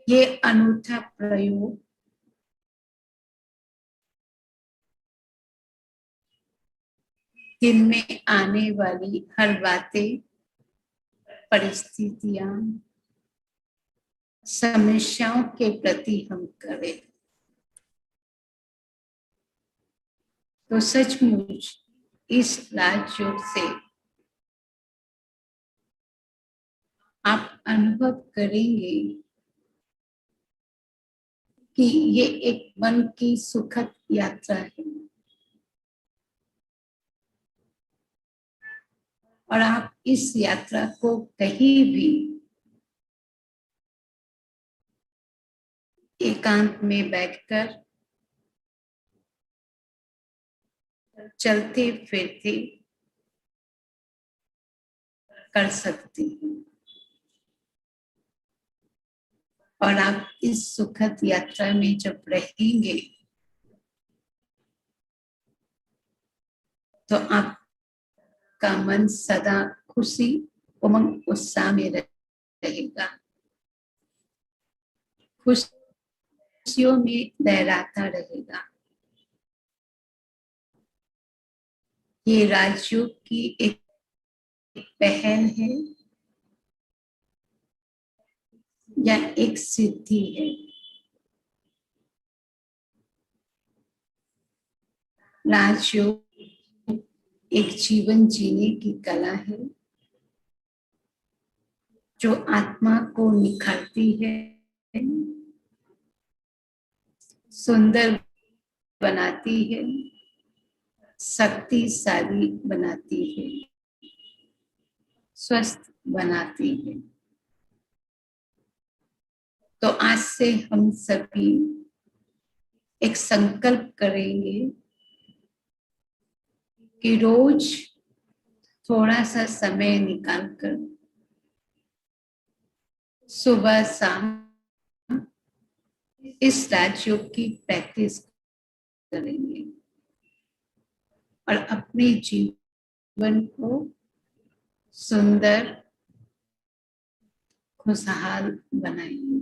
ये अनूठा प्रयोग दिन में आने वाली हर बातें, परिस्थितियां, समस्याओं के प्रति हम करें तो सचमुच इस राजयोग से आप अनुभव करेंगे कि ये एक मन की सुखद यात्रा है। और आप इस यात्रा को कहीं भी एकांत में बैठकर चलते फिरते कर सकती हैं। और आप इस सुखद यात्रा में जब रहेंगे तो आपका मन सदा खुशी उमंग उत्साह में रहेगा, खुशियों में लहराता रहेगा। ये राजयोग की एक पहल है या एक सिद्धि है। राजयोग एक जीवन जीने की कला है जो आत्मा को निखारती है, सुंदर बनाती है, शक्तिशाली बनाती है, स्वस्थ बनाती है। तो आज से हम सभी एक संकल्प करेंगे कि रोज थोड़ा सा समय निकालकर सुबह शाम इस राजयोग की प्रैक्टिस करेंगे और अपने जीवन को सुंदर खुशहाल बनाएंगे।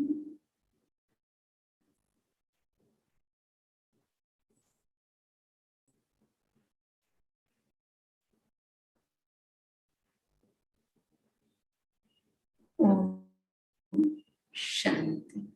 ओम शांति।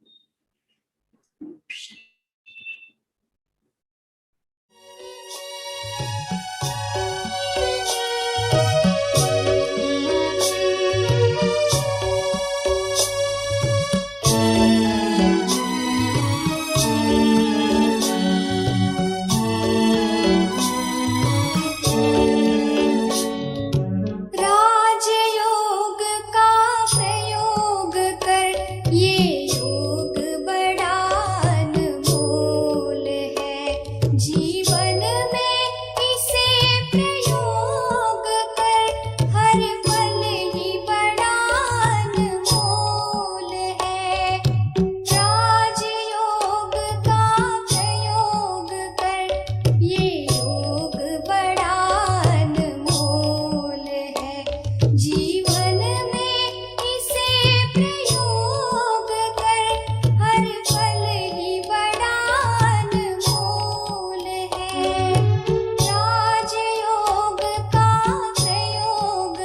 राजयोग का प्रयोग कर ये योग बड़ा अनमोल है। जीवन में इसे प्रयोग कर हर पल ही बड़ा अनमोल है। राजयोग का प्रयोग कर ये योग बड़ा अनमोल है। जीवन में इसे प्रयोग कर हर पल ही बड़ा अनमोल है। राजयोग का प्रयोग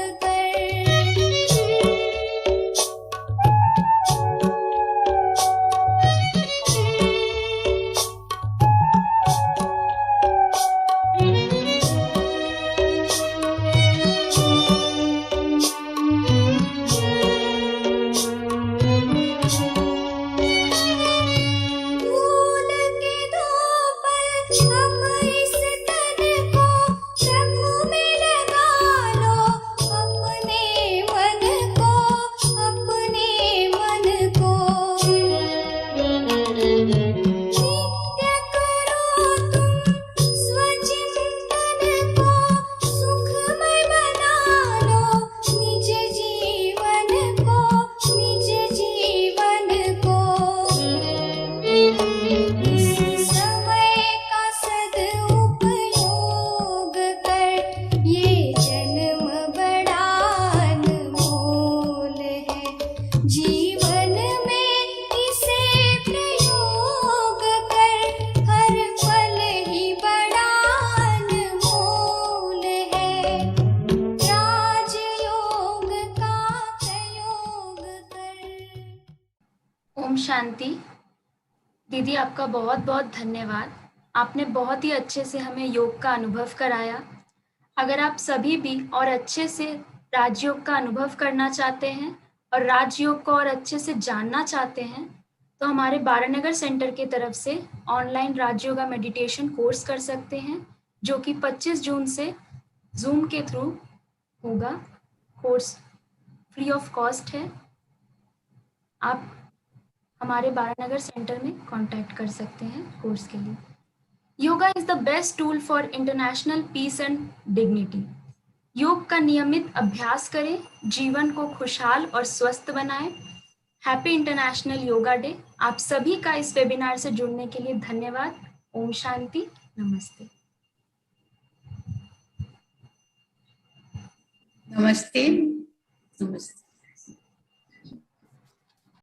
फूल के दो पल अब इस तन को प्रभु में लगा लो। अपने मन को नित्य करो तुम स्वचिंतन को सुखमय बना लो। निज जीवन को इस समय का सदुपयोग कर ये जन्म बड़ा अनमोल है। जीवन में इसे प्रयोग कर हर पल ही बड़ा अनमोल है। राजयोग का प्रयोग कर। ओम शांति। दीदी आपका बहुत बहुत धन्यवाद। आपने बहुत ही अच्छे से हमें योग का अनुभव कराया। अगर आप सभी भी और अच्छे से राजयोग का अनुभव करना चाहते हैं और राजयोग को और अच्छे से जानना चाहते हैं तो हमारे बारानगर सेंटर की तरफ से ऑनलाइन राजयोगा मेडिटेशन कोर्स कर सकते हैं जो कि 25 जून से जूम के थ्रू होगा। कोर्स फ्री ऑफ कॉस्ट है। आप हमारे बारानगर सेंटर में कांटेक्ट कर सकते हैं कोर्स के लिए। Yoga is the best tool for international peace and dignity. योग का नियमित अभ्यास करें, जीवन को खुशहाल और स्वस्थ बनाएं। Happy international yoga day. आप सभी का इस वेबिनार से जुड़ने के लिए धन्यवाद। ओम शांति, नमस्ते। नमस्ते। नमस्ते।